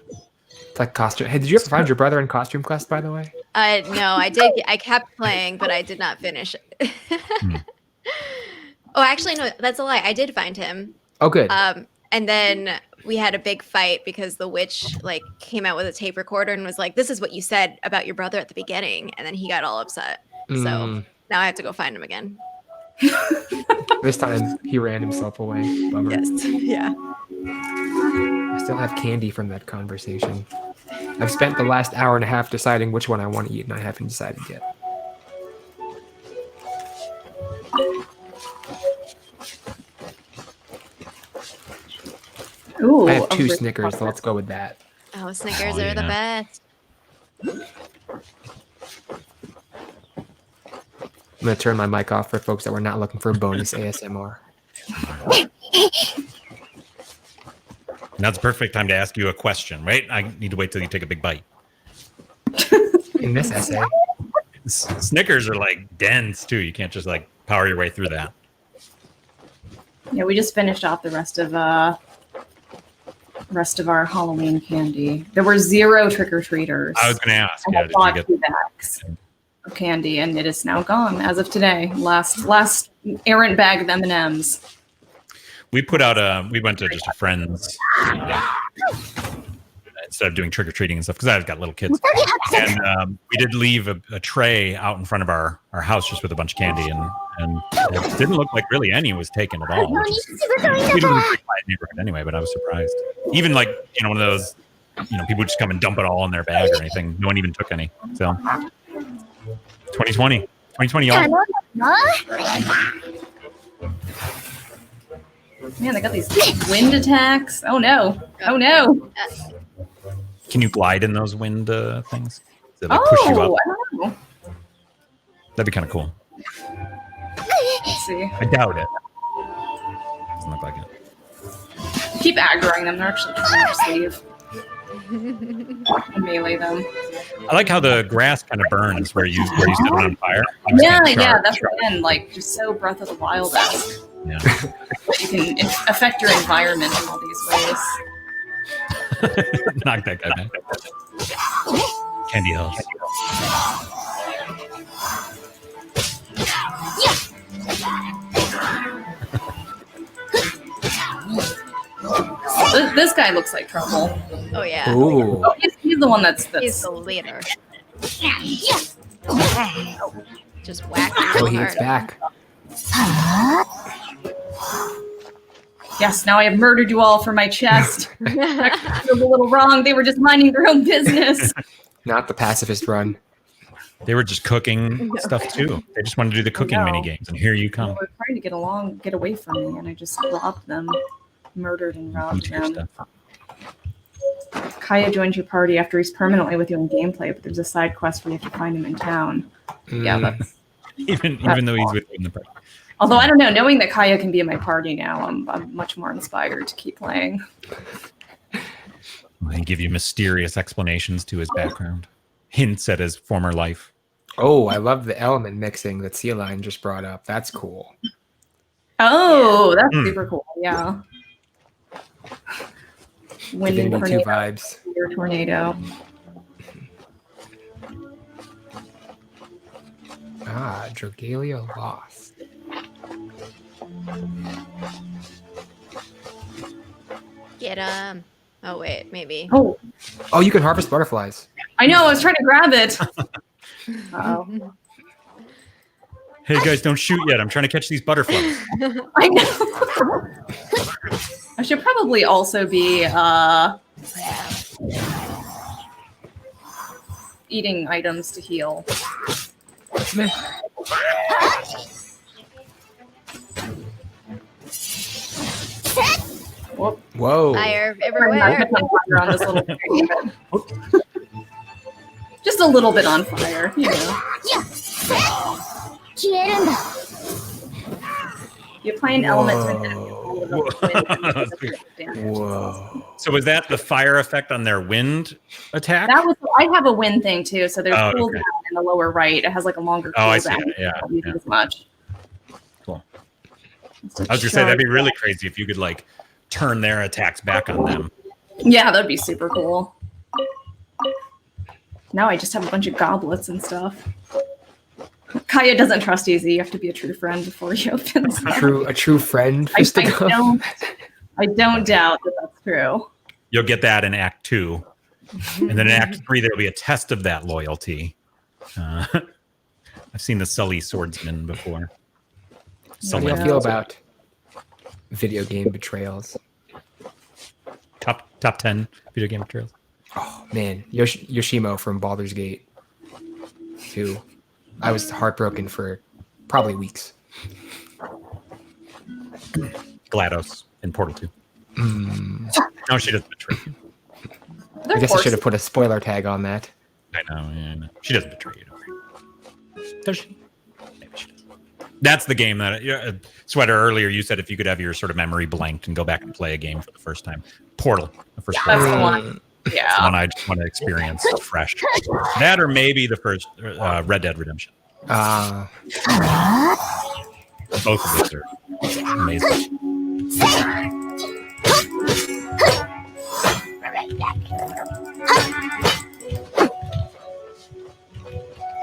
It's like costume. Hey, did you ever find your brother in Costume Quest, by the way? No, I did. I kept playing, but I did not finish it. Oh, actually, no, that's a lie. I did find him. Oh, good. And then we had a big fight because the witch like came out with a tape recorder and was like, "This is what you said about your brother at the beginning," and then he got all upset. So now I have to go find him again. This time he ran himself away. Bummer. Yes. Yeah. I still have candy from that conversation. I've spent the last hour and a half deciding which one I want to eat, and I haven't decided yet. Ooh, I have 2 Snickers, so let's go with that. Oh, Snickers are the best. I'm going to turn my mic off for folks that were not looking for bonus ASMR. Now's the perfect time to ask you a question, right? I need to wait till you take a big bite. In this essay. Snickers are like dense too. You can't just like power your way through that. Yeah, we just finished off the rest of our Halloween candy. There were 0 trick-or-treaters. I was going to ask. I bought 2 bags of candy, and it is now gone as of today. Last errant bag of M&Ms. We put out we went to just a friend's instead of doing trick-or-treating and stuff, because I've got little kids. And we did leave a tray out in front of our house just with a bunch of candy, and it didn't look like really any was taken at all. We live in a pretty quiet neighborhood anyway, but I was surprised. Even like, one of those, people just come and dump it all in their bag or anything. No one even took any. So 2020, y'all. Man, they got these wind attacks. Oh no. Oh no. Can you glide in those wind things? Do they push you up? I don't know. That'd be kind of cool. Let's see. I doubt it. Doesn't look like it. Keep aggroing them. They're actually trying to sleeve. And melee them. I like how the grass kind of burns where you set it on fire. Yeah, that's the end. Like, just so Breath of the Wild-esque. Yeah. You can affect your environment in all these ways. Knock that guy back. Candy Hills. This guy looks like trouble. Oh yeah. Ooh. Oh, he's the one that's He's the leader. Just whack him Oh, real he's hard. back. Yes, now I have murdered you all for my chest. That feels a little wrong. They were just minding their own business. Not the pacifist run. They were just cooking stuff too. They just wanted to do the cooking mini games, and here you come. They were trying to get away from me, and I just robbed them. Murdered and robbed them. Kaya joins your party after he's permanently with you in gameplay, but there's a side quest where you have to find him in town. Yeah, that's even though he's with you in the party. Although I don't know, knowing that Kaya can be in my party now, I'm much more inspired to keep playing. They give you mysterious explanations to his background, hints at his former life. Oh, I love the element mixing that Sea Lion just brought up. That's cool. Oh, that's super cool. Yeah. Wind and Giving me tornado. 2 vibes. Your tornado. Ah, Dragalia lost. Get him. Oh wait, maybe. Oh, you can harvest butterflies. I know. I was trying to grab it. Uh-oh. Hey guys, don't shoot yet. I'm trying to catch these butterflies. I know. I should probably also be eating items to heal. Whoop. Whoa. Fire everywhere. On this little thing, but just a little bit on fire, you know. You apply an element to an enemy roll Whoa. So was that the fire effect on their wind attack? That was. I have a wind thing too. So there's cooldown in the lower right. It has like a longer cooldown. I see it. Yeah. Don't use it as much. Cool. I was gonna say that'd be really crazy if you could like turn their attacks back on them. Yeah, that'd be super cool. Now I just have a bunch of goblets and stuff. Kaya doesn't trust Easy. You have to be a true friend before he opens. A true friend. I don't doubt that that's true. You'll get that in Act 2. And then in Act 3, there'll be a test of that loyalty. I've seen the Sully swordsman before. How do you feel about video game betrayals? Top 10 video game betrayals? Oh, man. Yoshimo from Baldur's Gate 2. I was heartbroken for probably weeks. GLaDOS in Portal 2. No, she doesn't betray you. I guess I should have put a spoiler tag on that. I know. She doesn't betray you. Does she? Maybe she does. That's the game that Sweater earlier. You said if you could have your sort of memory blanked and go back and play a game for the first time, Portal. The first That's the one. Yeah, that's the one I just want to experience fresh. That or maybe the first Red Dead Redemption. Both of those are amazing.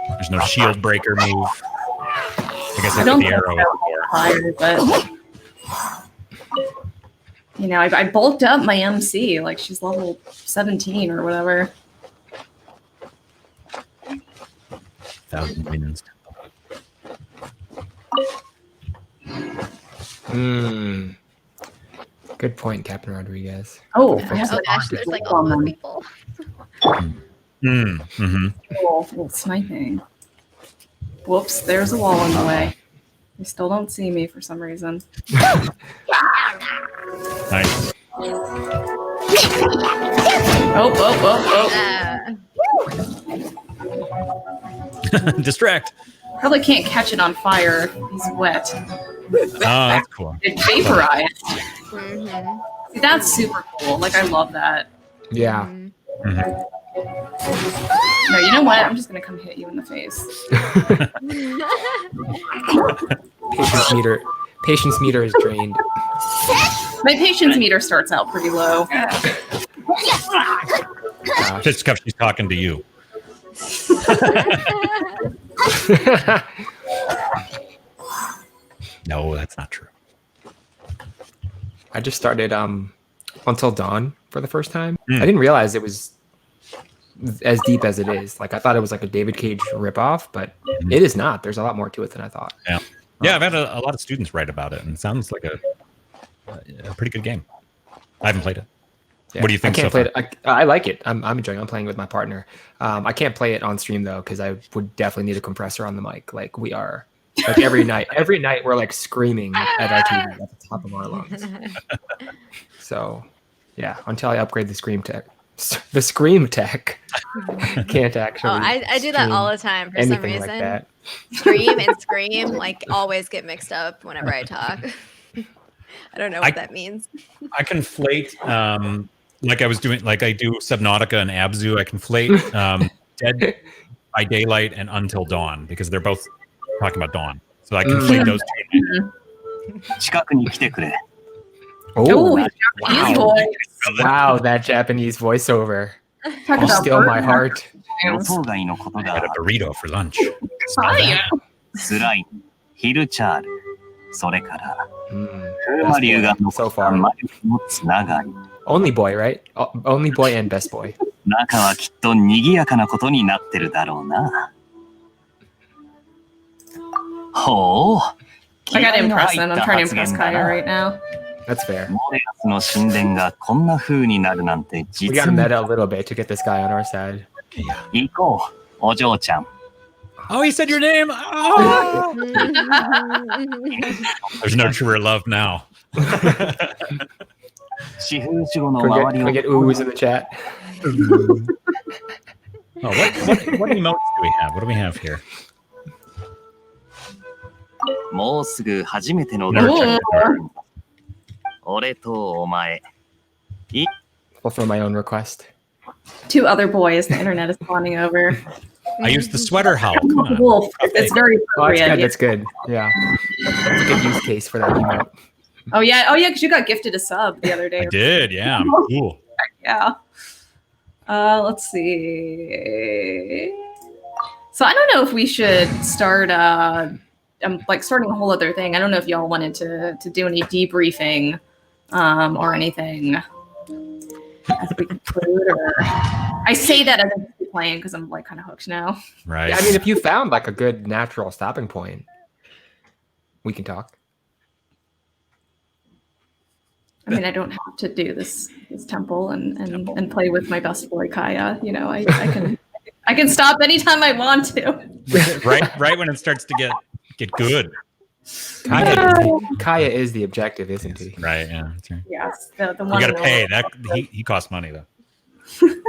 There's no shield breaker move. I guess I put the arrow fire, but you know, I bulked up my MC. Like she's level 17 or whatever. 1,000 minions. Good point, Captain Rodriguez. Oh, gosh, there's like all those people. Cool, sniping. Whoops, there's a wall in the way. They still don't see me for some reason. Nice. Distract. Probably can't catch it on fire. He's wet. Oh, that's cool. It vaporized. See, that's super cool. Like, I love that. Yeah. No, you know what? I'm just gonna come hit you in the face. Patience meter is drained. My patience meter starts out pretty low. Just because she's talking to you. No, that's not true. I just started Until Dawn for the first time. I didn't realize it was as deep as it is. Like I thought it was like a David Cage ripoff, but it is not. There's a lot more to it than I thought. Yeah, I've had a lot of students write about it, and it sounds like a pretty good game. I haven't played it. Yeah, what do you think? I can't play it. I like it. I'm enjoying it. I'm playing with my partner. I can't play it on stream though, because I would definitely need a compressor on the mic. Like we are, like every night we're like screaming at our TV at the top of our lungs. So, yeah, until I upgrade the Scream Tech, can't actually. Oh, I do that all the time for some reason. Like that. Scream and scream like always get mixed up whenever I talk. I don't know what that means. I conflate, like I was doing, like I do Subnautica and Abzu. I conflate Dead by Daylight and Until Dawn because they're both talking about dawn. So I conflate those two. Oh, wow, that Japanese voiceover. Still my heart. I had a burrito for lunch. So far. Only boy, right? Only boy and best boy. I gotta impress him. I'm trying to impress Kaya right now. That's fair. We gotta meta a little bit to get this guy on our side. Oh, he said your name. Oh! There's no truer love now. Can we get oohs in the chat? What emotes do we have? What do we have here? Fulfill my own request. 2 other boys. The internet is spawning over. I used the sweater howl. Come on. Wolf. It's very appropriate. That's good. Yeah. That's a good use case for that emote. Oh yeah, because you got gifted a sub the other day. I did, yeah. Cool. Yeah. Let's see. So I don't know if we should start. I'm like starting a whole other thing. I don't know if y'all wanted to do any debriefing, or anything as we conclude. Or I say that as I'm playing because I'm like kind of hooked now. Right. Yeah, I mean, if you found like a good natural stopping point, we can talk. I mean, I don't have to do this temple and play with my best boy Kaya. You know, I can stop anytime I want to. right when it starts to get good. Kaya is the objective, isn't he? Right. Yeah. That's right. Yes. The You one got to pay. That he costs money though. You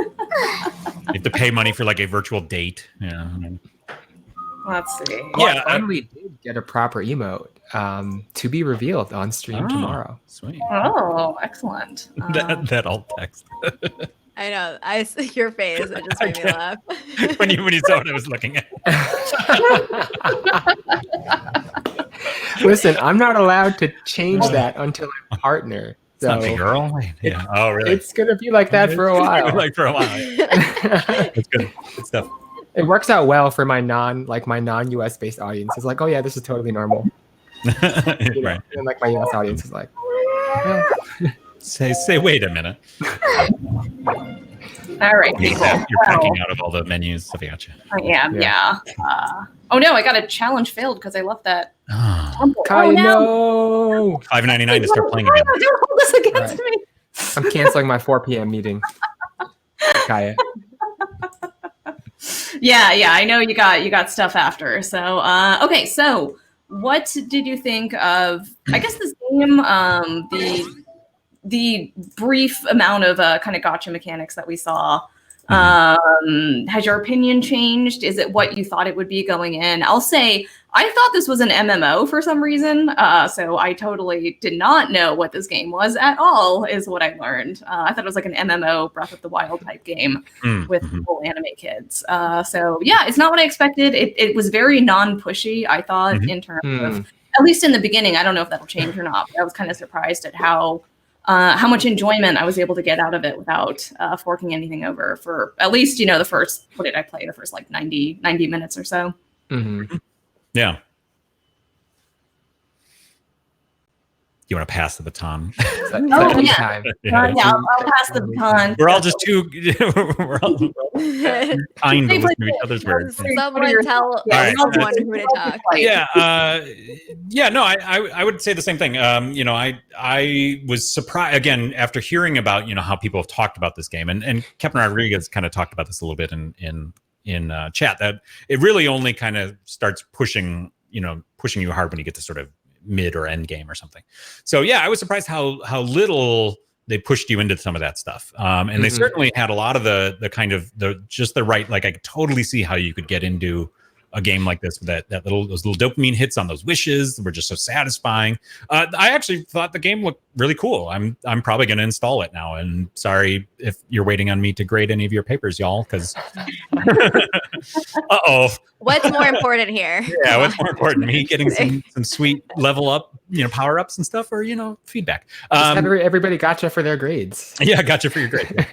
have to pay money for like a virtual date. Yeah. Let's see. Well, I finally did get a proper emote to be revealed on stream tomorrow. Sweet. Oh, excellent. That alt text. I know. Your face. It just made me laugh. when you saw what I was looking at. Listen, I'm not allowed to change that until I'm a partner. It's not the girl. Yeah. Oh, really? It's gonna be like that for a while. Like for a while. Yeah. That's good. Good stuff. It works out well for my non-US based audience. It's like, oh yeah, this is totally normal. Right. And like my US audience is like, well. Say wait a minute. All right, people. You're packing out of all the menus. I got you. I am, yeah. Oh no, I got a challenge failed because I left that. Kaya, no. $5.99 to start playing again. Don't hold this against me. I'm canceling my 4 p.m. meeting. Kaya. Yeah. I know you got stuff after. So okay. So what did you think of? I guess this game, the brief amount of kind of gotcha mechanics that we saw. Has your opinion changed? Is it what you thought it would be going in? I'll say I thought this was an MMO for some reason. So I totally did not know what this game was at all, is what I learned. I thought it was like an MMO Breath of the Wild type game with full anime kids. So yeah, it's not what I expected. It was very non-pushy, I thought, in terms of, at least in the beginning. I don't know if that'll change or not, but I was kind of surprised at how much enjoyment I was able to get out of it without forking anything over for at least, the first, what did I play? The first like 90 minutes or so. Yeah. You want to pass the baton? I'll pass the baton. We're all just too kind to listen to each other's words. Someone tell someone who to talk. No, I would say the same thing. I was surprised again after hearing about how people have talked about this game, and Captain Rodriguez kind of talked about this a little bit in chat, that it really only kind of starts pushing you hard when you get to sort of mid or end game or something. So yeah, I was surprised how little they pushed you into some of that stuff. And they certainly had a lot of the kind of the right, like I could totally see how you could get into a game like this with those little dopamine hits on those wishes were just so satisfying. I actually thought the game looked really cool. I'm probably going to install it now. And sorry if you're waiting on me to grade any of your papers, y'all, because what's more important here? Yeah, what's more important, me getting some sweet level up, power ups and stuff, or feedback. Everybody gotcha for their grades. Yeah, gotcha for your grade.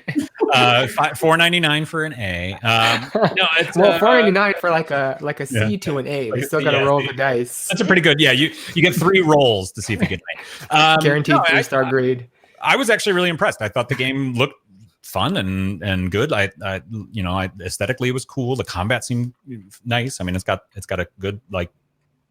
$4.99 for an A. No, it's $4.99 for like a C to an A. They still got to roll the dice. That's a pretty good. Yeah, you get 3 rolls to see if you get an A. Guaranteed 3-star grade. I was actually really impressed. I thought the game looked fun and good. I aesthetically it was cool. The combat seemed nice. I mean, it's got a good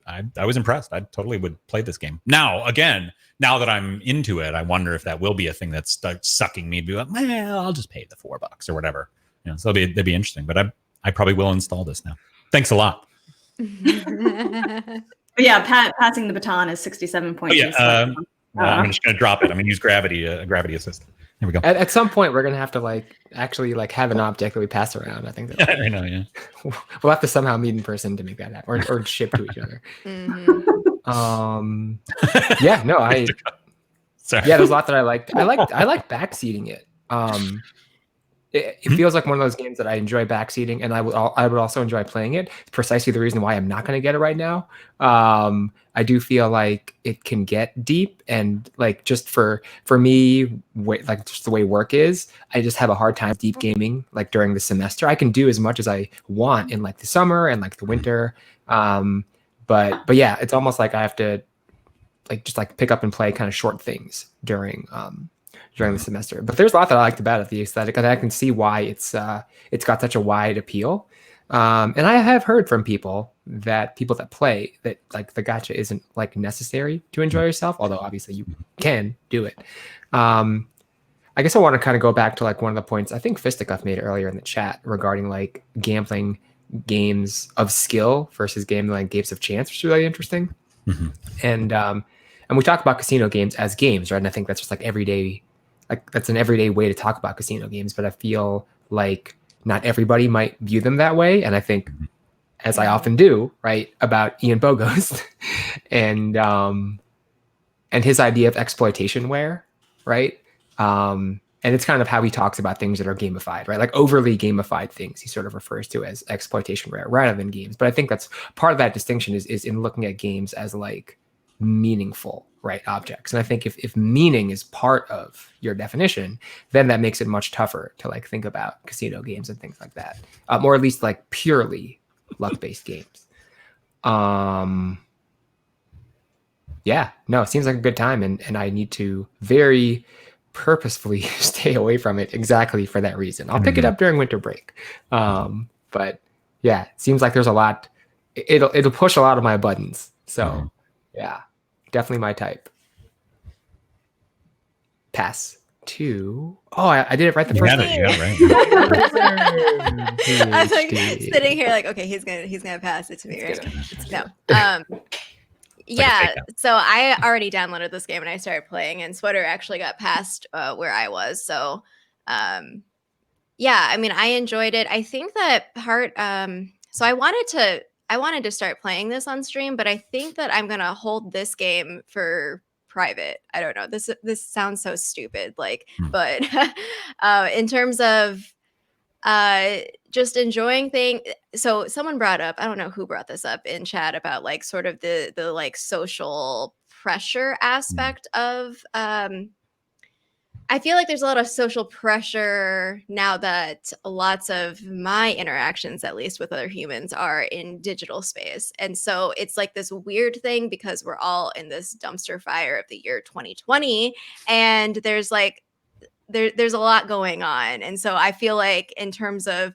I was impressed. I totally would play this game. Now that I'm into it, I wonder if that will be a thing that starts sucking me to be like, well, I'll just pay the $4 or whatever. So that'd be interesting. But I probably will install this now. Thanks a lot. Yeah, passing the baton is 67.2. I'm just going to drop it. I'm going to use gravity assist. There we go. At some point, we're going to have to actually have an object that we pass around. I think that I know. Yeah, we'll have to somehow meet in person to make that happen, or ship to each other. Sorry. Yeah, there's a lot that I liked. I like backseating it. It feels like one of those games that I enjoy backseating, and I would also enjoy playing it. Precisely the reason why I'm not going to get it right now. I do feel like it can get deep, and like just for me, like just the way work is, I just have a hard time deep gaming like during the semester. I can do as much as I want in like the summer and like the winter, but yeah, it's almost like I have to like just like pick up and play kind of short things during the semester. But there's a lot that I liked about it, the aesthetic, and I can see why it's got such a wide appeal. And I have heard from people that play that like the gacha isn't like necessary to enjoy yourself, although obviously you can do it. I guess I want to kind of go back to like one of the points I think Fisticuff made earlier in the chat regarding like gambling games of skill versus gambling games of chance, which is really interesting. Mm-hmm. And we talk about casino games as games, right? And I think that's just like everyday, like that's an everyday way to talk about casino games. But I feel like not everybody might view them that way. And I think, as I often do, right, about Ian Bogost and his idea of exploitationware, right? And it's kind of how he talks about things that are gamified, right? Like overly gamified things he sort of refers to as exploitationware rather than games. But I think that's part of that distinction is in looking at games as like meaningful, right, objects. And I think if meaning is part of your definition, then that makes it much tougher to like think about casino games and things like that, or at least like purely luck-based games. Yeah, no, it seems like a good time, and I need to very purposefully stay away from it exactly for that reason. I'll pick it up during winter break, but yeah, it seems like there's a lot. It'll push a lot of my buttons. So yeah, definitely my type. Pass to. Oh, I did it right the first time. You got it right. I was like sitting here like, okay, he's gonna pass it to me, right? No. Yeah, so I already downloaded this game and I started playing, and Sweater actually got past where I was. So, yeah, I mean, I enjoyed it. I think that part. So I wanted to start playing this on stream, but I think that I'm gonna hold this game for private. I don't know. This sounds so stupid, like, but in terms of just enjoying things. So someone brought up, I don't know who brought this up in chat about like sort of the like social pressure aspect of I feel like there's a lot of social pressure now that lots of my interactions, at least with other humans, are in digital space. And so it's like this weird thing because we're all in this dumpster fire of the year 2020. And there's like, there's a lot going on. And so I feel like in terms of,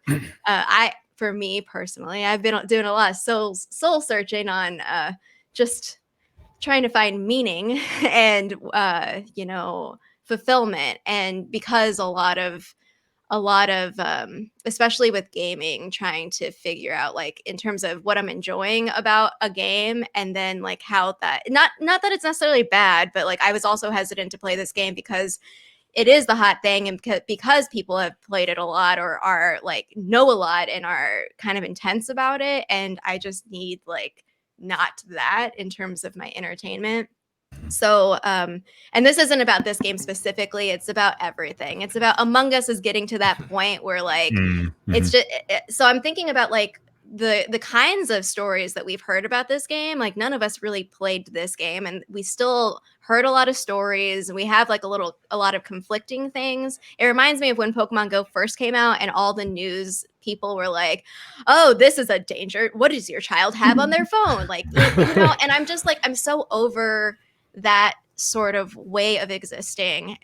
for me personally, I've been doing a lot of soul searching on just trying to find meaning and, fulfillment. And because a lot of especially with gaming, trying to figure out like in terms of what I'm enjoying about a game, and then like how that not that it's necessarily bad, but like I was also hesitant to play this game because it is the hot thing, and because people have played it a lot or are like know a lot and are kind of intense about it, and I just need like not that in terms of my entertainment. So, and this isn't about this game specifically. It's about everything. It's about Among Us is getting to that point where like, it's just, so I'm thinking about like the kinds of stories that we've heard about this game. Like none of us really played this game, and we still heard a lot of stories. We have like a lot of conflicting things. It reminds me of when Pokemon Go first came out and all the news people were like, oh, this is a danger. What does your child have on their phone? Like, and I'm just like, I'm so over that sort of way of existing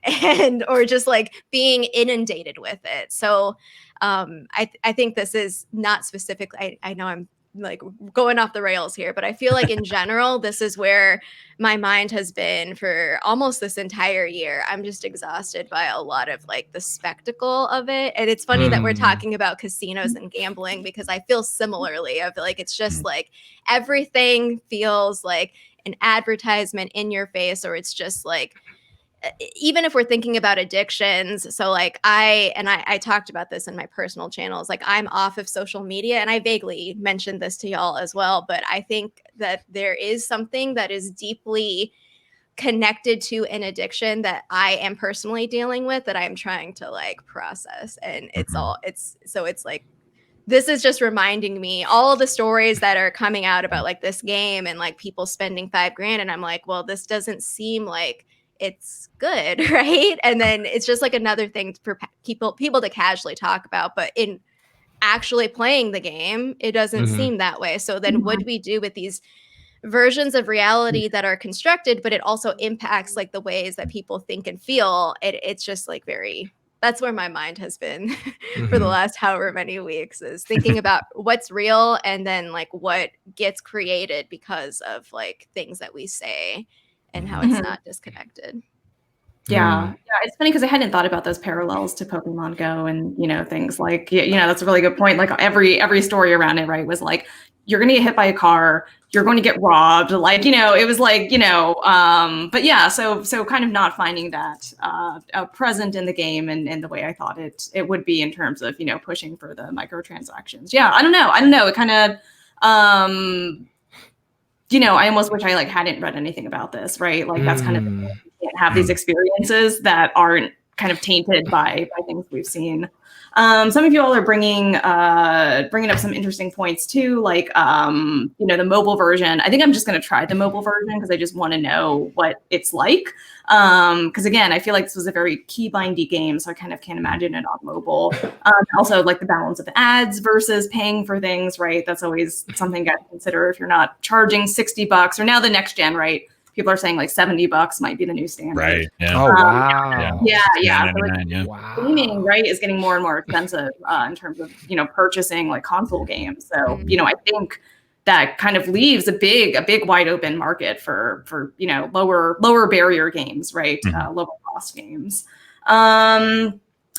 or just like being inundated with it. So I think this is not specifically, I know I'm like going off the rails here, but I feel like in general, this is where my mind has been for almost this entire year. I'm just exhausted by a lot of like the spectacle of it. And it's funny that we're talking about casinos and gambling, because I feel similarly. I feel like it's just like everything feels like an advertisement in your face, or it's just like, even if we're thinking about addictions. So like I talked about this in my personal channels, like I'm off of social media, and I vaguely mentioned this to y'all as well, but I think that there is something that is deeply connected to an addiction that I am personally dealing with that I'm trying to like process. And it's like, this is just reminding me all of the stories that are coming out about like this game and like people spending $5,000. And I'm like, well, this doesn't seem like it's good, right? And then it's just like another thing for people to casually talk about. But in actually playing the game, it doesn't seem that way. So then what do we do with these versions of reality that are constructed, but it also impacts like the ways that people think and feel? It's just like that's where my mind has been for the last however many weeks, is thinking about what's real and then like what gets created because of like things that we say and how it's not disconnected. Yeah, it's funny because I hadn't thought about those parallels to Pokemon Go and things like that's a really good point. Like every story around it, right, was like you're going to get hit by a car, you're going to get robbed, like it was like but yeah, so kind of not finding that present in the game and the way I thought it would be in terms of pushing for the microtransactions. Yeah, I don't know. It kind of I almost wish I like hadn't read anything about this, right? Like that's kind of you can't have these experiences that aren't kind of tainted by things we've seen. Some of you all are bringing up some interesting points too, like the mobile version. I think I'm just going to try the mobile version because I just want to know what it's like. Because again, I feel like this was a very key bindy game, so I kind of can't imagine it on mobile. Also, like the balance of ads versus paying for things, right? That's always something you got to consider if you're not charging $60 or now the next gen, right? People are saying like $70 might be the new standard. Right. Yeah. Oh, wow. Yeah. So like, Wow. gaming, right, is getting more and more expensive in terms of, purchasing like console games. So, I think that kind of leaves a big wide open market for lower barrier games, right? Lower cost games.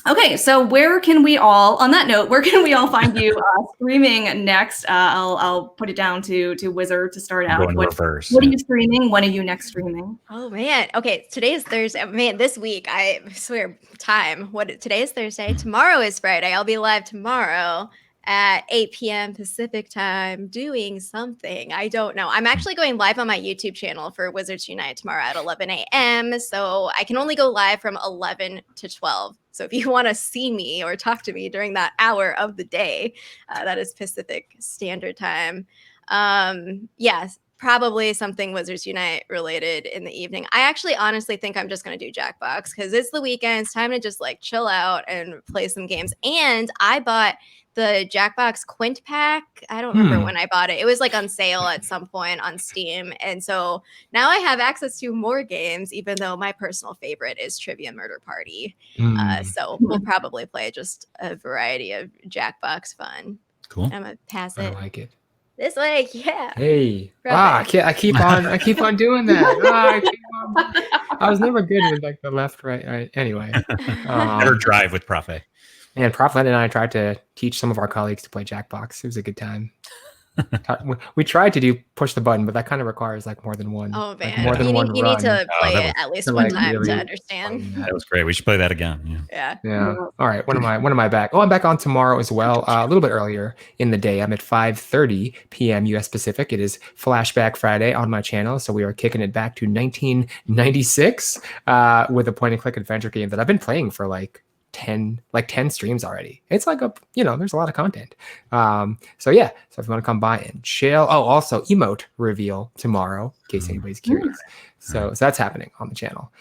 Okay, so where can we all find you streaming next? I'll put it down to Wizard to start out. What are you streaming? When are you next streaming? Oh man. Okay, today is Thursday. Man, this week, I swear time. Today is Thursday. Tomorrow is Friday. I'll be live tomorrow at 8 p.m. Pacific time doing something. I don't know. I'm actually going live on my YouTube channel for Wizards Unite tomorrow at 11 a.m. So I can only go live from 11 to 12. So if you want to see me or talk to me during that hour of the day, that is Pacific Standard Time. Yes, probably something Wizards Unite related in the evening. I actually honestly think I'm just going to do Jackbox because it's the weekend. It's time to just like chill out and play some games. And I bought the Jackbox Quint pack. I don't remember when I bought it. It was like on sale at some point on Steam. And so now I have access to more games, even though my personal favorite is Trivia Murder Party. So we'll probably play just a variety of Jackbox fun. Cool. I'm going to pass it. I like it. This way, yeah. Hey, I keep on doing that. I was never good with like the left, right. Anyway, never drive with Prof. And ProfsPlay and I tried to teach some of our colleagues to play Jackbox. It was a good time. We tried to do push the button, but that kind of requires like more than one. Oh man, like more than one you run. need to play it at least one time really to understand. That was great. We should play that again. Yeah. All right. When am I back? Oh, I'm back on tomorrow as well. A little bit earlier in the day. I'm at 5:30 p.m. U.S. Pacific. It is Flashback Friday on my channel, so we are kicking it back to 1996 with a point-and-click adventure game that I've been playing for like 10 streams already. It's like there's a lot of content. So if you want to come by and chill. Oh, also emote reveal tomorrow in case anybody's curious. So that's happening on the channel.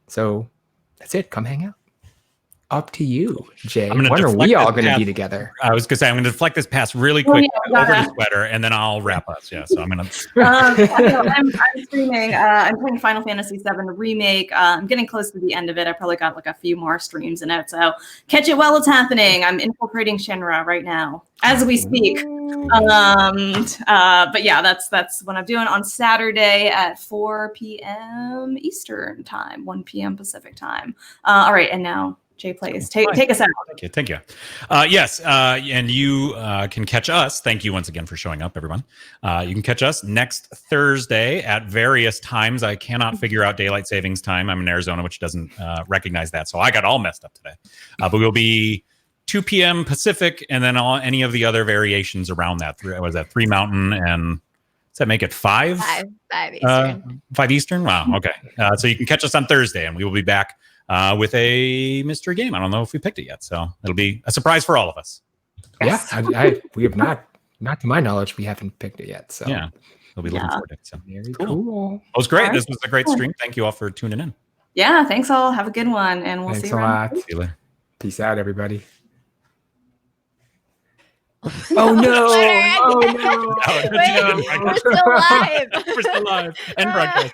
So that's it. Come hang out. Up to you, Jay. When are we all going to be together? I was going to say, I'm going to deflect this pass really quick over the sweater, and then I'll wrap us. Yeah, so I'm going to... I'm streaming. I'm playing Final Fantasy VII Remake. I'm getting close to the end of it. I probably got like a few more streams in it, so catch it while it's happening. I'm infiltrating Shinra right now as we speak. But yeah, that's what I'm doing on Saturday at 4 p.m. Eastern time, 1 p.m. Pacific time. All right, and now Jay Plays. Take us out. Thank you. Yes, and you can catch us. Thank you once again for showing up, everyone. You can catch us next Thursday at various times. I cannot figure out daylight savings time. I'm in Arizona, which doesn't recognize that, so I got all messed up today. But we'll be 2 p.m. Pacific, and then any of the other variations around that. Was that 3 Mountain and Does that make it 5? 5 Eastern. 5 Eastern? Wow. Okay. So you can catch us on Thursday, and we will be back with a mystery game. I don't know if we picked it yet, so it'll be a surprise for all of us. Yes. Yeah, we have not to my knowledge, we haven't picked it yet. So yeah, we'll be looking forward to it. So very cool. It was great. Right. This was a great stream. Thank you all for tuning in. Yeah, thanks all. Have a good one, and we'll Thanks see you a around. lot. See you later. Peace out, everybody. Oh no! Oh no! Wait, we're still live. We're still live and broadcast.